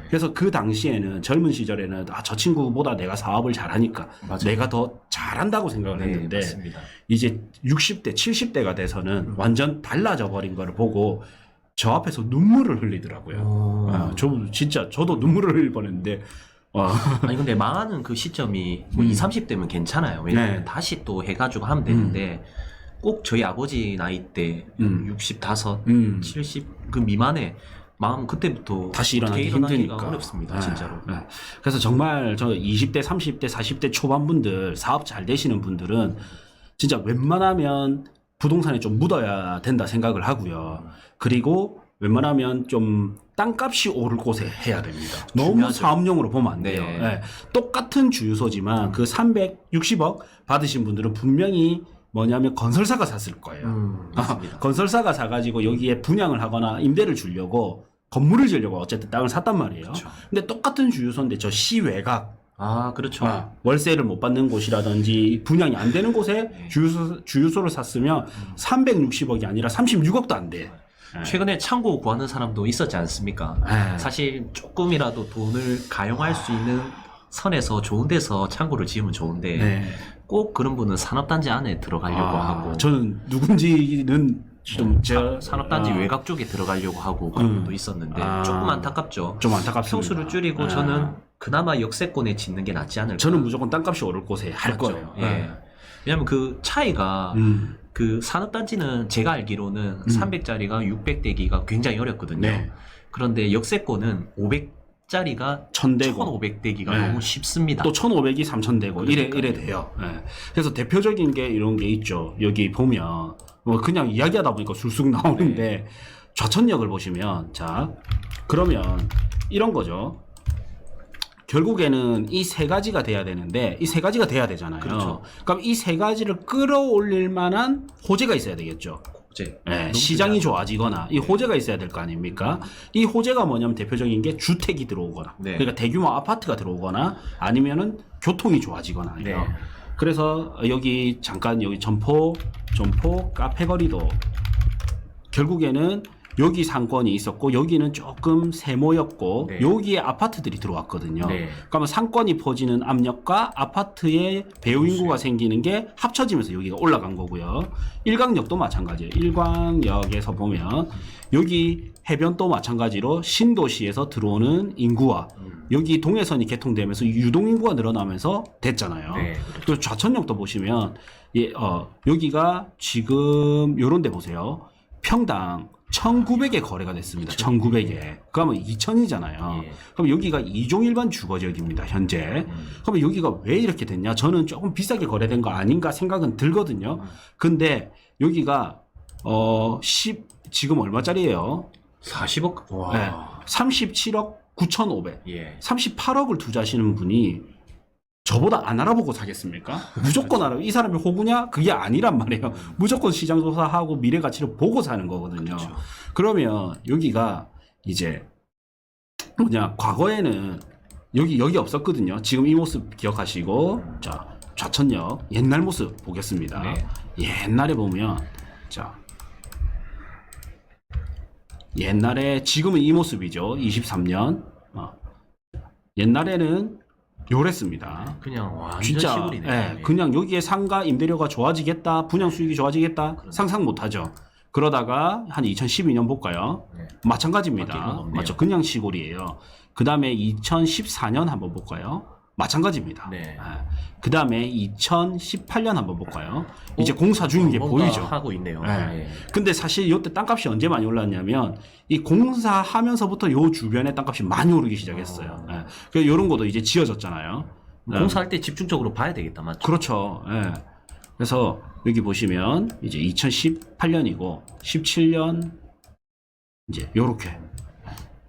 [SPEAKER 1] 그래서 그 당시에는 젊은 시절에는 저 친구보다 내가 사업을 잘하니까
[SPEAKER 2] 맞아요.
[SPEAKER 1] 내가 더 잘한다고 생각을 했는데
[SPEAKER 2] 맞습니다.
[SPEAKER 1] 이제 60대, 70대가 돼서는 완전 달라져 버린 거를 보고 저 앞에서 눈물을 흘리더라고요. 저도 눈물을 흘릴 뻔했는데.
[SPEAKER 2] 아니 근데 망하는 그 시점이 뭐 20, 30대면 괜찮아요. 왜냐면
[SPEAKER 1] 네.
[SPEAKER 2] 다시 또 해가지고 하면 되는데 꼭 저희 아버지 나이 때 65, 70 그 미만에 마음 그때부터
[SPEAKER 1] 다시 일어나기
[SPEAKER 2] 일어나기가
[SPEAKER 1] 힘드니까.
[SPEAKER 2] 어렵습니다. 진짜로.
[SPEAKER 1] 네. 그래서 정말 저 20대, 30대, 40대 초반 분들 사업 잘 되시는 분들은 진짜 웬만하면 부동산에 좀 묻어야 된다 생각을 하고요. 그리고 웬만하면 좀 땅값이 오를 곳에 해야 됩니다. 너무
[SPEAKER 2] 중요하죠.
[SPEAKER 1] 사업용으로 보면 안 돼요.
[SPEAKER 2] 네.
[SPEAKER 1] 네. 똑같은 주유소지만 그 360억 받으신 분들은 분명히 뭐냐면 건설사가 샀을 거예요.
[SPEAKER 2] 맞습니다.
[SPEAKER 1] 건설사가 사가지고 여기에 분양을 하거나 임대를 주려고 건물을 지으려고 어쨌든 땅을 샀단 말이에요.
[SPEAKER 2] 그렇죠.
[SPEAKER 1] 근데 똑같은 주유소인데 저 시외곽
[SPEAKER 2] 그렇죠.
[SPEAKER 1] 월세를 못 받는 곳이라든지 분양이 안 되는 곳에 주유소를 샀으면 360억이 아니라 36억도 안 돼.
[SPEAKER 2] 최근에 창고 구하는 사람도 있었지 않습니까? 사실 조금이라도 돈을 가용할 수 있는 선에서 좋은 데서 창고를 지으면 좋은데 꼭 그런 분은 산업단지 안에 들어가려고 하고
[SPEAKER 1] 저는 누군지는 좀
[SPEAKER 2] 산업단지 외곽 쪽에 들어가려고 하고 그런 분도 있었는데 조금 안타깝죠.
[SPEAKER 1] 좀 안타깝습니다.
[SPEAKER 2] 평수를 줄이고 저는 그나마 역세권에 짓는 게 낫지 않을까.
[SPEAKER 1] 저는 무조건 땅값이 오를 곳에 할
[SPEAKER 2] 맞죠.
[SPEAKER 1] 거예요.
[SPEAKER 2] 예. 왜냐면 그 차이가 그 산업단지는 제가 알기로는 300짜리가 600대기가 굉장히 어렵거든요.
[SPEAKER 1] 네.
[SPEAKER 2] 그런데 역세권은 500짜리가
[SPEAKER 1] 1000대고
[SPEAKER 2] 1500대기가
[SPEAKER 1] 네.
[SPEAKER 2] 너무 쉽습니다.
[SPEAKER 1] 또 1500이 3000대고 이래 돼요. 예. 그래서 대표적인 게 이런 게 있죠. 여기 보면 뭐 그냥 이야기하다 보니까 술쑥 나오는데 좌천역을 보시면 자 그러면 이런 거죠. 결국에는 이 세 가지가 돼야 되는데 이 세 가지가 돼야 되잖아요.
[SPEAKER 2] 그렇죠.
[SPEAKER 1] 그럼 이 세 가지를 끌어올릴 만한 호재가 있어야 되겠죠.
[SPEAKER 2] 호재.
[SPEAKER 1] 예, 시장이 좋아지거나 이 호재가 있어야 될 거 아닙니까? 이 호재가 뭐냐면 대표적인 게 주택이 들어오거나
[SPEAKER 2] 네.
[SPEAKER 1] 그러니까 대규모 아파트가 들어오거나 아니면은 교통이 좋아지거나
[SPEAKER 2] 네.
[SPEAKER 1] 그래서 여기 잠깐 여기 점포 카페거리도 결국에는 여기 상권이 있었고 여기는 조금 세모였고
[SPEAKER 2] 네.
[SPEAKER 1] 여기에 아파트들이 들어왔거든요.
[SPEAKER 2] 네.
[SPEAKER 1] 그러면 상권이 퍼지는 압력과 아파트의 배우 인구가 생기는 게 합쳐지면서 여기가 올라간 거고요. 일광역도 마찬가지예요. 일광역에서 보면 여기 해변도 마찬가지로 신도시에서 들어오는 인구와 여기 동해선이 개통되면서 유동 인구가 늘어나면서 됐잖아요.
[SPEAKER 2] 네,
[SPEAKER 1] 또 좌천역도 보시면 여기가 지금 요런 데 보세요. 평당 1900에 거래가 됐습니다. 1900에. 그러면 2000이잖아요.
[SPEAKER 2] 예.
[SPEAKER 1] 그럼 여기가 이종일반 주거지역입니다. 현재. 그러면 여기가 왜 이렇게 됐냐? 저는 조금 비싸게 거래된 거 아닌가 생각은 들거든요. 근데 여기가 지금 얼마짜리예요?
[SPEAKER 2] 40억? 와.
[SPEAKER 1] 네. 37억 9,500.
[SPEAKER 2] 예.
[SPEAKER 1] 38억을 투자하시는 분이 저보다 안 알아보고 사겠습니까? 무조건 알아요. 이 사람이 호구냐? 그게 아니란 말이에요. 무조건 시장 조사하고 미래 가치를 보고 사는 거거든요.
[SPEAKER 2] 그렇죠.
[SPEAKER 1] 그러면 여기가 이제 과거에는 여기 없었거든요. 지금 이 모습 기억하시고 자, 좌천역 옛날 모습 보겠습니다.
[SPEAKER 2] 네.
[SPEAKER 1] 옛날에 보면 자 옛날에 지금은 이 모습이죠. 23년. 옛날에는 요랬습니다.
[SPEAKER 2] 그냥 완전
[SPEAKER 1] 진짜
[SPEAKER 2] 시골이네.
[SPEAKER 1] 예, 그냥 여기에 상가 임대료가 좋아지겠다, 분양 수익이 좋아지겠다 상상 못하죠. 그러다가 한 2012년 볼까요?
[SPEAKER 2] 네. 바뀐 건
[SPEAKER 1] 마찬가지입니다.
[SPEAKER 2] 없네요.
[SPEAKER 1] 맞죠? 그냥 시골이에요. 그 다음에 2014년 한번 볼까요? 마찬가지입니다.
[SPEAKER 2] 네.
[SPEAKER 1] 그 다음에 2018년 한번 볼까요? 이제 공사 중인 게
[SPEAKER 2] 뭔가
[SPEAKER 1] 보이죠.
[SPEAKER 2] 하고 있네요.
[SPEAKER 1] 네.
[SPEAKER 2] 예.
[SPEAKER 1] 근데 사실 이때 땅값이 언제 많이 올랐냐면 이 공사하면서부터 요 주변에 땅값이 많이 오르기 시작했어요. 예. 그래서 이런 것도 이제 지어졌잖아요.
[SPEAKER 2] 공사할 때 집중적으로 봐야 되겠다, 맞죠?
[SPEAKER 1] 그렇죠. 예. 그래서 여기 보시면 이제 2018년이고 17년 이제 요렇게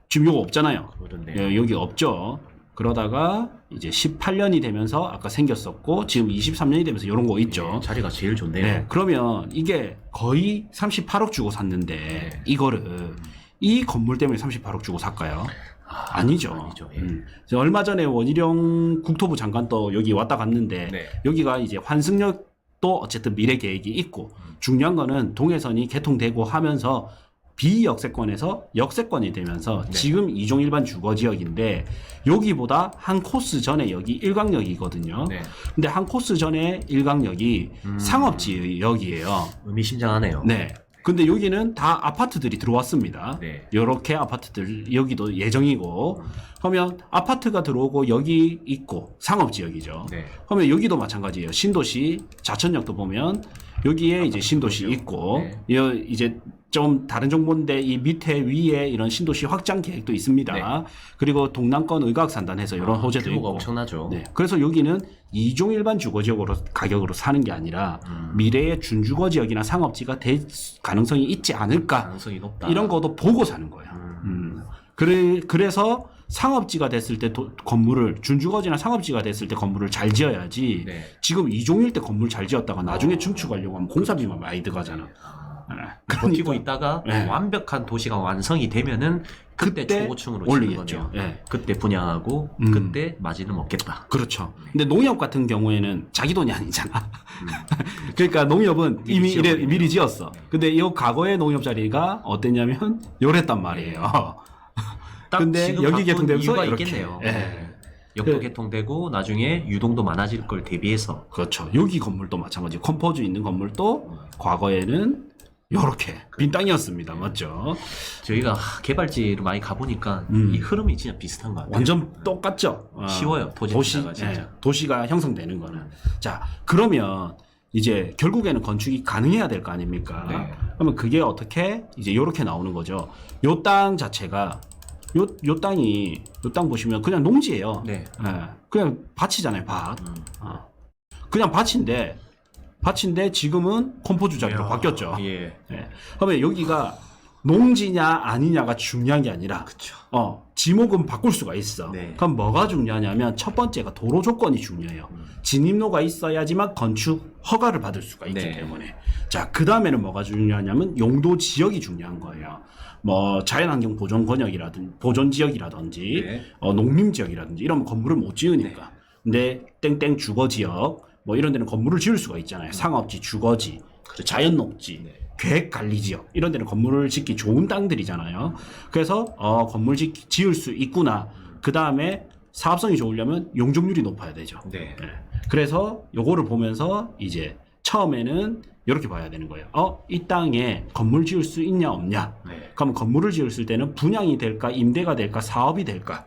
[SPEAKER 1] 지금 요거 없잖아요.
[SPEAKER 2] 그렇네요.
[SPEAKER 1] 예, 여기 없죠. 그러다가 이제 18년이 되면서 아까 생겼었고 지금 23년이 되면서 이런 거 있죠.
[SPEAKER 2] 예, 자리가 제일 좋네요.
[SPEAKER 1] 네, 그러면 이게 거의 38억 주고 샀는데
[SPEAKER 2] 네.
[SPEAKER 1] 이거를 이 건물 때문에 38억 주고 살까요? 아니죠.
[SPEAKER 2] 아니죠. 예.
[SPEAKER 1] 그래서 얼마 전에 원희룡 국토부 장관 또 여기 왔다 갔는데
[SPEAKER 2] 네.
[SPEAKER 1] 여기가 이제 환승역도 어쨌든 미래 계획이 있고 중요한 거는 동해선이 개통되고 하면서 비역세권에서 역세권이 되면서
[SPEAKER 2] 네.
[SPEAKER 1] 지금 이종일반 주거지역인데 여기보다 한 코스 전에 여기 일광역이거든요.
[SPEAKER 2] 네.
[SPEAKER 1] 근데 한 코스 전에 일광역이 상업지역이에요.
[SPEAKER 2] 의미심장하네요.
[SPEAKER 1] 네. 근데 여기는 다 아파트들이 들어왔습니다.
[SPEAKER 2] 네.
[SPEAKER 1] 이렇게 아파트들 여기도 예정이고 그러면 아파트가 들어오고 여기 있고 상업지역이죠.
[SPEAKER 2] 네.
[SPEAKER 1] 그러면 여기도 마찬가지예요. 신도시 좌천역도 보면 여기에 이제 신도시 있고
[SPEAKER 2] 네.
[SPEAKER 1] 이제 좀 다른 정보인데 이 밑에 위에 이런 신도시 확장 계획도 있습니다.
[SPEAKER 2] 네.
[SPEAKER 1] 그리고 동남권 의각산단해서 이런 호재도
[SPEAKER 2] 규모가
[SPEAKER 1] 있고.
[SPEAKER 2] 엄청나죠.
[SPEAKER 1] 네. 그래서 여기는 이종 일반 주거지역으로 가격으로 사는 게 아니라 미래의 준주거지역이나 상업지가 될 가능성이 있지 않을까
[SPEAKER 2] 가능성이 높다.
[SPEAKER 1] 이런 것도 보고 사는 거예요. 그래서 상업지가 됐을 때 건물을 준주거지나 상업지가 됐을 때 건물을 잘 지어야지.
[SPEAKER 2] 네.
[SPEAKER 1] 지금 이종일 때 건물 잘 지었다가 나중에 증축하려고 하면 공사비만 많이 들어가잖아.
[SPEAKER 2] 버티고 있다가
[SPEAKER 1] 네.
[SPEAKER 2] 완벽한 도시가 완성이 되면은 그때 초고층으로 치는
[SPEAKER 1] 올리겠죠.
[SPEAKER 2] 거네요.
[SPEAKER 1] 네.
[SPEAKER 2] 그때 분양하고 그때 마진을 먹겠다.
[SPEAKER 1] 그렇죠. 근데 농협 같은 경우에는 자기 돈이 아니잖아. 그러니까 농협은 이미
[SPEAKER 2] 지어버리네요.
[SPEAKER 1] 미리 지었어. 근데 이 과거의 농협 자리가 어땠냐면 요랬단 말이에요.
[SPEAKER 2] 딱
[SPEAKER 1] 근데
[SPEAKER 2] 지금
[SPEAKER 1] 여기
[SPEAKER 2] 바꾼
[SPEAKER 1] 개통되면서
[SPEAKER 2] 이유가
[SPEAKER 1] 이렇게.
[SPEAKER 2] 있겠네요.
[SPEAKER 1] 예.
[SPEAKER 2] 역도 개통되고 나중에 유동도 많아질 걸 대비해서
[SPEAKER 1] 그렇죠. 여기 건물도 마찬가지. 컴포즈 있는 건물도 과거에는 요렇게 빈 땅이었습니다. 맞죠?
[SPEAKER 2] 저희가 개발지를 많이 가보니까 이 흐름이 진짜 비슷한 것 같아요.
[SPEAKER 1] 완전 똑같죠.
[SPEAKER 2] 쉬워요. 토지
[SPEAKER 1] 도시,
[SPEAKER 2] 투자가 진짜.
[SPEAKER 1] 도시가 형성되는 거는. 자, 그러면 이제 결국에는 건축이 가능해야 될 거 아닙니까?
[SPEAKER 2] 네.
[SPEAKER 1] 그러면 그게 어떻게 이제 이렇게 나오는 거죠. 요 땅 자체가 요 땅 보시면 그냥 농지예요.
[SPEAKER 2] 네.
[SPEAKER 1] 예, 그냥 밭이잖아요, 밭. 그냥 밭인데 지금은 컴포즈 자리로
[SPEAKER 2] 이야,
[SPEAKER 1] 바뀌었죠.
[SPEAKER 2] 예.
[SPEAKER 1] 예. 그러면 여기가 농지냐 아니냐가 중요한 게 아니라
[SPEAKER 2] 그쵸.
[SPEAKER 1] 지목은 바꿀 수가 있어.
[SPEAKER 2] 네.
[SPEAKER 1] 그럼 뭐가 중요하냐면 첫 번째가 도로 조건이 중요해요. 진입로가 있어야지만 건축 허가를 받을 수가 있기
[SPEAKER 2] 네.
[SPEAKER 1] 때문에. 자, 그 다음에는 뭐가 중요하냐면 용도 지역이 중요한 거예요. 뭐 자연환경 보존 권역이라든지 보존 지역이라든지
[SPEAKER 2] 네.
[SPEAKER 1] 농림 지역이라든지 이러면 건물을 못 지으니까. 근데 땡땡 주거 지역 뭐 이런 데는 건물을 지을 수가 있잖아요. 상업지, 주거지, 자연 녹지.
[SPEAKER 2] 네.
[SPEAKER 1] 계획 관리 지역 이런 데는 건물을 짓기 좋은 땅들이잖아요. 그래서 건물 지을 수 있구나. 그 다음에 사업성이 좋으려면 용적률이 높아야 되죠.
[SPEAKER 2] 네.
[SPEAKER 1] 네. 그래서 요거를 보면서 이제 처음에는 이렇게 봐야 되는 거예요. 이 땅에 건물 지을 수 있냐 없냐.
[SPEAKER 2] 네.
[SPEAKER 1] 그럼 건물을 지을 때는 분양이 될까 임대가 될까 사업이 될까.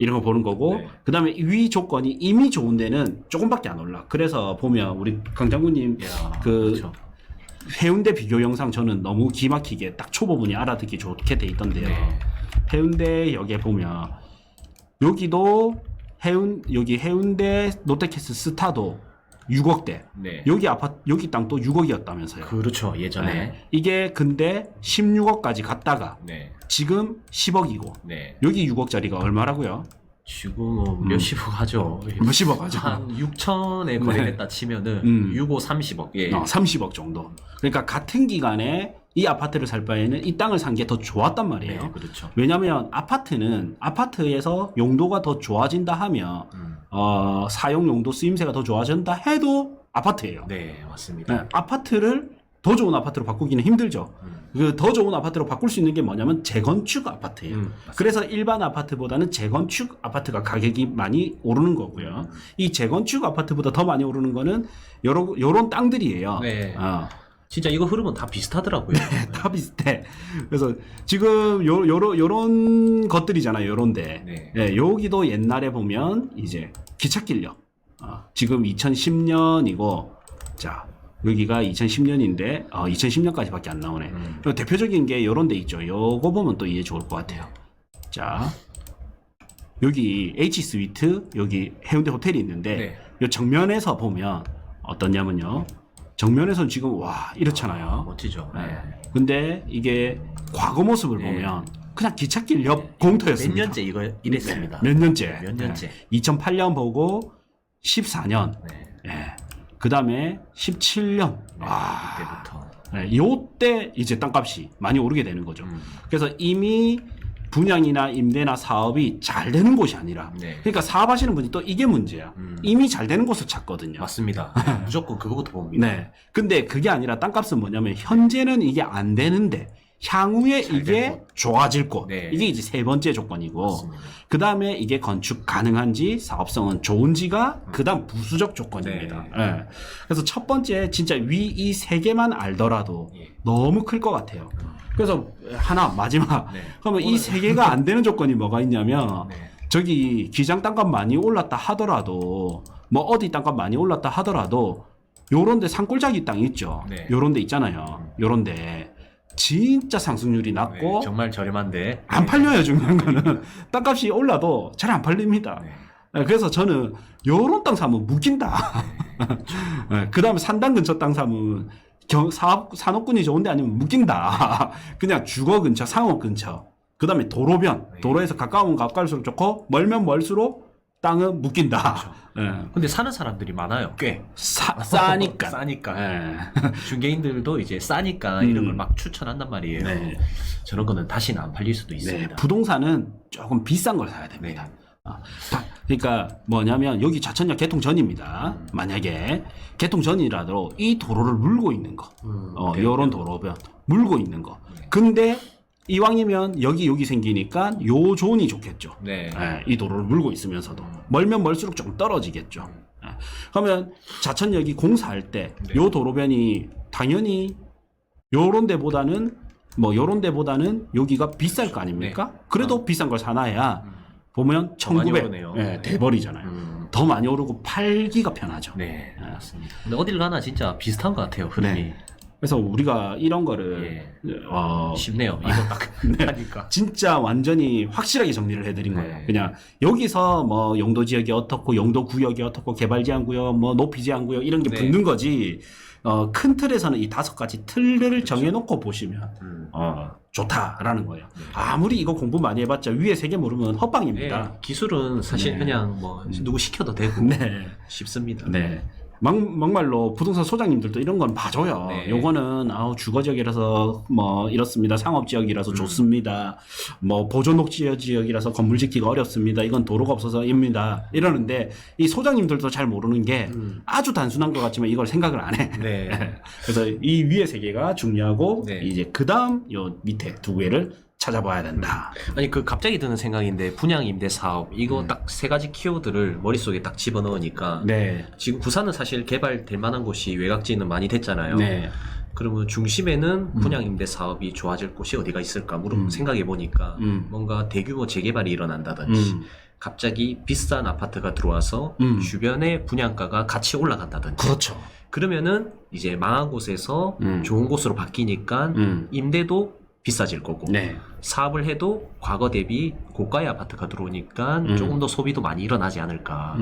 [SPEAKER 1] 이런 거 보는 거고,
[SPEAKER 2] 네.
[SPEAKER 1] 그 다음에 위 조건이 이미 좋은 데는 조금밖에 안 올라. 그래서 보면 우리 강 장군님
[SPEAKER 2] 그렇죠.
[SPEAKER 1] 해운대 비교 영상 저는 너무 기막히게 딱 초보분이 알아듣기 좋게 돼 있던데요.
[SPEAKER 2] 네.
[SPEAKER 1] 해운대역에 보면 여기도 여기 해운대 롯데캐슬 스타도 6억대.
[SPEAKER 2] 네.
[SPEAKER 1] 여기 땅도 6억이었다면서요.
[SPEAKER 2] 그렇죠. 예전에.
[SPEAKER 1] 이게 근데 16억까지 갔다가
[SPEAKER 2] 네.
[SPEAKER 1] 지금 10억이고
[SPEAKER 2] 네.
[SPEAKER 1] 여기 6억짜리가 얼마라고요?
[SPEAKER 2] 지금 몇십억 하죠.
[SPEAKER 1] 몇십억 하죠.
[SPEAKER 2] 한 6천에 거래됐다 치면은 6, 5, 30억. 예.
[SPEAKER 1] 30억 정도. 그러니까 같은 기간에 이 아파트를 살 바에는 이 땅을 산 게 더 좋았단 말이에요.
[SPEAKER 2] 네, 그렇죠.
[SPEAKER 1] 왜냐하면 아파트에서 용도가 더 좋아진다 하면 사용 용도 쓰임새가 더 좋아진다 해도 아파트예요.
[SPEAKER 2] 네, 맞습니다.
[SPEAKER 1] 네, 아파트를 더 좋은 아파트로 바꾸기는 힘들죠. 그 더 좋은 아파트로 바꿀 수 있는 게 뭐냐면 재건축 아파트예요. 그래서 일반 아파트보다는 재건축 아파트가 가격이 많이 오르는 거고요. 이 재건축 아파트보다 더 많이 오르는 거는 요런 땅들이에요.
[SPEAKER 2] 네. 진짜 이거 흐름은 다 비슷하더라고요.
[SPEAKER 1] 다 비슷해. 그래서 지금 요런 것들이잖아요. 요런데.
[SPEAKER 2] 네.
[SPEAKER 1] 네, 여기도 옛날에 보면 이제 기찻길역. 지금 2010년이고 자, 여기가 2010년인데 2010년까지밖에 안 나오네. 그리고 대표적인 게 요런 데 있죠. 요거 보면 또 이해 좋을 것 같아요. 자, 여기 H 스위트, 여기 해운대 호텔이 있는데
[SPEAKER 2] 네.
[SPEAKER 1] 요 정면에서 보면 어떠냐면요. 정면에서는 지금 와 이렇잖아요.
[SPEAKER 2] 멋지죠. 네.
[SPEAKER 1] 근데 이게 과거 모습을
[SPEAKER 2] 네.
[SPEAKER 1] 보면 그냥 기찻길 옆 공터였습니다.
[SPEAKER 2] 몇 년째 이거 이랬습니다.
[SPEAKER 1] 몇 년째.
[SPEAKER 2] 몇 년째.
[SPEAKER 1] 2008년 보고 14년.
[SPEAKER 2] 네.
[SPEAKER 1] 그 다음에 17년.
[SPEAKER 2] 그때부터.
[SPEAKER 1] 요때 이제 땅값이 많이 오르게 되는 거죠. 그래서 이미 분양이나 임대나 사업이 잘 되는 곳이 아니라
[SPEAKER 2] 네.
[SPEAKER 1] 그러니까 사업하시는 분이 또 이게 문제야. 이미 잘 되는 곳을 찾거든요.
[SPEAKER 2] 맞습니다. 무조건 그거부터 봅니다.
[SPEAKER 1] 네. 근데 그게 아니라 땅값은 뭐냐면 현재는 이게 안 되는데 향후에
[SPEAKER 2] 잘
[SPEAKER 1] 이게
[SPEAKER 2] 된 곳.
[SPEAKER 1] 좋아질 곳.
[SPEAKER 2] 네.
[SPEAKER 1] 이게 이제 세 번째 조건이고
[SPEAKER 2] 맞습니다.
[SPEAKER 1] 그 다음에 이게 건축 가능한지 사업성은 좋은지가 그 다음 부수적 조건입니다.
[SPEAKER 2] 네.
[SPEAKER 1] 예. 그래서 첫 번째 진짜 위 이 세 개만 알더라도
[SPEAKER 2] 예.
[SPEAKER 1] 너무 클 것 같아요. 그래서 하나 마지막
[SPEAKER 2] 네.
[SPEAKER 1] 그러면 이 세 개가 안 되는 조건이 뭐가 있냐면
[SPEAKER 2] 네.
[SPEAKER 1] 저기 기장 땅값 많이 올랐다 하더라도 뭐 어디 땅값 많이 올랐다 하더라도 요런데 산골짜기 땅 있죠.
[SPEAKER 2] 네.
[SPEAKER 1] 요런데 있잖아요. 요런데 진짜 상승률이 낮고
[SPEAKER 2] 네, 정말 저렴한데
[SPEAKER 1] 안 팔려요. 중요한 거는 땅값이 올라도 잘 안 팔립니다.
[SPEAKER 2] 네.
[SPEAKER 1] 그래서 저는 요런 땅 사면 묶인다. 그 다음에 산당 근처 땅 사면 산업군이 좋은데 아니면 묶인다. 그냥 주거 근처, 상업 근처. 그 다음에 도로변.
[SPEAKER 2] 네.
[SPEAKER 1] 도로에서 가까우면 가까울수록 좋고 멀면 멀수록 땅은 묶인다.
[SPEAKER 2] 그렇죠. 근데 사는 사람들이 많아요. 꽤
[SPEAKER 1] 싸니까.
[SPEAKER 2] 싸니까.
[SPEAKER 1] 예.
[SPEAKER 2] 중개인들도 이제 싸니까 이런 걸 막 추천한단 말이에요.
[SPEAKER 1] 네.
[SPEAKER 2] 저런 거는 다시는 안 팔릴 수도 있습니다.
[SPEAKER 1] 네, 부동산은 조금 비싼 걸 사야 됩니다.
[SPEAKER 2] 네.
[SPEAKER 1] 그러니까 뭐냐면 여기 좌천역 개통 전입니다. 만약에 개통 전이라도 이 도로를 물고 있는 거,
[SPEAKER 2] 네.
[SPEAKER 1] 요런 도로변 물고 있는 거.
[SPEAKER 2] 네.
[SPEAKER 1] 근데 이왕이면 여기 생기니까 요 존이 좋겠죠.
[SPEAKER 2] 네.
[SPEAKER 1] 예, 이 도로를 물고 있으면서도 멀면 멀수록 조금 떨어지겠죠. 예. 그러면 좌천역이 공사할 때 요
[SPEAKER 2] 네.
[SPEAKER 1] 도로변이 당연히 요런 데보다는 여기가 비쌀 거 아닙니까? 그래도 비싼 걸 사놔야 보면
[SPEAKER 2] 더 많이
[SPEAKER 1] 1900
[SPEAKER 2] 오르네요.
[SPEAKER 1] 예, 돼버리잖아요. 더 많이 오르고 팔기가 편하죠.
[SPEAKER 2] 네, 맞습니다. 근데 어딜 가나 진짜 비슷한 것 같아요, 흐름이.
[SPEAKER 1] 네. 그래서 우리가 이런 거를
[SPEAKER 2] 쉽네요. 이거 딱 하니까.
[SPEAKER 1] 진짜 완전히 확실하게 정리를 해드린
[SPEAKER 2] 네.
[SPEAKER 1] 거예요. 그냥 여기서 뭐 용도 지역이 어떻고 용도 구역이 어떻고 개발 제한 구역, 뭐 높이 제한 구역 이런 게
[SPEAKER 2] 네.
[SPEAKER 1] 붙는 거지. 큰 틀에서는 이 5가지 틀을 정해놓고 보시면 좋다라는 거예요. 아무리 이거 공부 많이 해봤자 위에 3개 모르면 헛방입니다.
[SPEAKER 2] 네, 기술은 사실
[SPEAKER 1] 네.
[SPEAKER 2] 그냥 뭐 누구 시켜도 되고
[SPEAKER 1] 네.
[SPEAKER 2] 쉽습니다.
[SPEAKER 1] 네. 막말로 부동산 소장님들도 이런 건 봐줘요.
[SPEAKER 2] 네.
[SPEAKER 1] 요거는 주거지역이라서 뭐 이렇습니다. 상업지역이라서 좋습니다. 뭐 보존녹지역이라서 건물 짓기가 어렵습니다. 이건 도로가 없어서입니다. 이러는데 이 소장님들도 잘 모르는 게 아주 단순한 것 같지만 이걸 생각을 안 해.
[SPEAKER 2] 네.
[SPEAKER 1] 그래서 이 위에 3개가 중요하고
[SPEAKER 2] 네.
[SPEAKER 1] 이제 그 다음 요 밑에 2개를 찾아봐야 된다.
[SPEAKER 2] 아니 그 갑자기 드는 생각인데 분양 임대 사업 이거 딱 3가지 키워드를 머릿속에 딱 집어넣으니까
[SPEAKER 1] 네.
[SPEAKER 2] 지금 부산은 사실 개발될 만한 곳이 외곽지는 많이 됐잖아요.
[SPEAKER 1] 네.
[SPEAKER 2] 그러면 중심에는 분양 임대 사업이 좋아질 곳이 어디가 있을까 생각해 보니까 뭔가 대규모 재개발이 일어난다든지 갑자기 비싼 아파트가 들어와서 주변의 분양가가 같이 올라간다든지
[SPEAKER 1] 그렇죠.
[SPEAKER 2] 그러면은 이제 망한 곳에서 좋은 곳으로 바뀌니까 임대도 비싸질 거고
[SPEAKER 1] 네.
[SPEAKER 2] 사업을 해도 과거 대비 고가의 아파트가 들어오니까 조금 더 소비도 많이 일어나지 않을까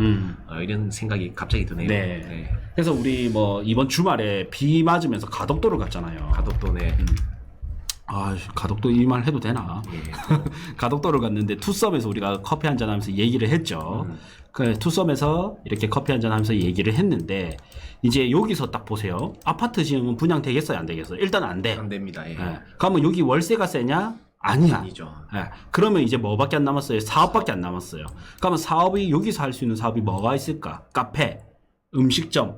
[SPEAKER 2] 이런 생각이 갑자기 드네요.
[SPEAKER 1] 네. 그래서 우리 뭐 이번 주말에 비 맞으면서 가덕도를 갔잖아요.
[SPEAKER 2] 가덕도네.
[SPEAKER 1] 가덕도 이 말 해도 되나? 가덕도를 갔는데 투썸에서 우리가 커피 한잔 하면서 얘기를 했죠. 그 투썸에서 이렇게 커피 한잔 하면서 얘기를 했는데 이제 여기서 딱 보세요. 아파트 지으면 분양 되겠어요, 안 되겠어요? 일단 안 돼.
[SPEAKER 2] 안 됩니다. 예.
[SPEAKER 1] 그러면 여기 월세가 세냐? 아니야.
[SPEAKER 2] 아니죠.
[SPEAKER 1] 그러면 이제 뭐밖에 안 남았어요? 사업밖에 안 남았어요. 그러면 사업이 여기서 할 수 있는 사업이 뭐가 있을까? 카페, 음식점,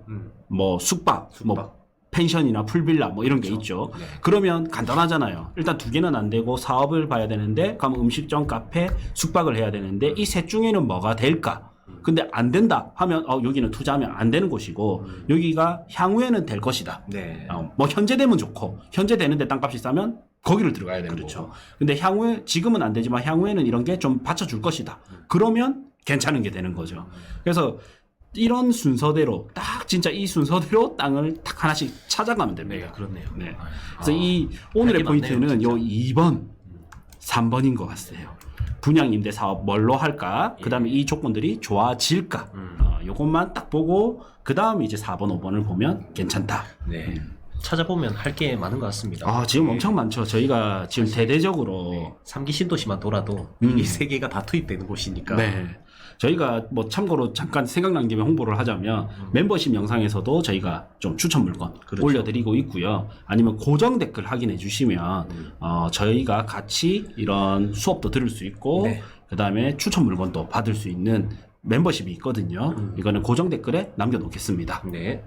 [SPEAKER 1] 뭐 숙박, 뭐 펜션이나 풀빌라 뭐 이런 게 있죠.
[SPEAKER 2] 네.
[SPEAKER 1] 그러면 간단하잖아요. 일단 2개는 안 되고 사업을 봐야 되는데 그러면 음식점, 카페, 숙박을 해야 되는데 이 셋 중에는 뭐가 될까? 근데 안 된다 하면 여기는 투자하면 안 되는 곳이고 여기가 향후에는 될 것이다.
[SPEAKER 2] 네.
[SPEAKER 1] 뭐 현재 되면 좋고 현재 되는데 땅값이 싸면 거기를 들어가야 되는
[SPEAKER 2] 그렇죠.
[SPEAKER 1] 거고. 근데 향후에 지금은 안 되지만 향후에는 이런 게 좀 받쳐줄 것이다. 그러면 괜찮은 게 되는 거죠. 그래서 이런 순서대로 딱 진짜 이 순서대로 땅을 딱 하나씩 찾아가면 됩니다.
[SPEAKER 2] 네, 그렇네요.
[SPEAKER 1] 네. 그래서 이 오늘의
[SPEAKER 2] 할 게 많네요,
[SPEAKER 1] 포인트는 요
[SPEAKER 2] 진짜.
[SPEAKER 1] 2번, 3번인 것 같아요. 분양 임대 사업 뭘로 할까? 그다음에 이 조건들이 좋아질까? 요것만 딱 보고 그다음 이제 4번, 5번을 보면 괜찮다.
[SPEAKER 2] 네. 찾아보면 할 게 많은 것 같습니다.
[SPEAKER 1] 지금 엄청 많죠. 저희가 지금 대대적으로
[SPEAKER 2] 3기 신도시만 돌아도 이 3개가 다 투입되는 곳이니까.
[SPEAKER 1] 네. 저희가 뭐 참고로 잠깐 생각난 김에 홍보를 하자면 멤버십 영상에서도 저희가 좀 추천 물건
[SPEAKER 2] 그렇죠.
[SPEAKER 1] 올려드리고 있고요. 아니면 고정 댓글 확인해 주시면 저희가 같이 이런 수업도 들을 수 있고
[SPEAKER 2] 네.
[SPEAKER 1] 그 다음에 추천 물건도 받을 수 있는 멤버십이 있거든요. 이거는 고정 댓글에 남겨놓겠습니다.
[SPEAKER 2] 네.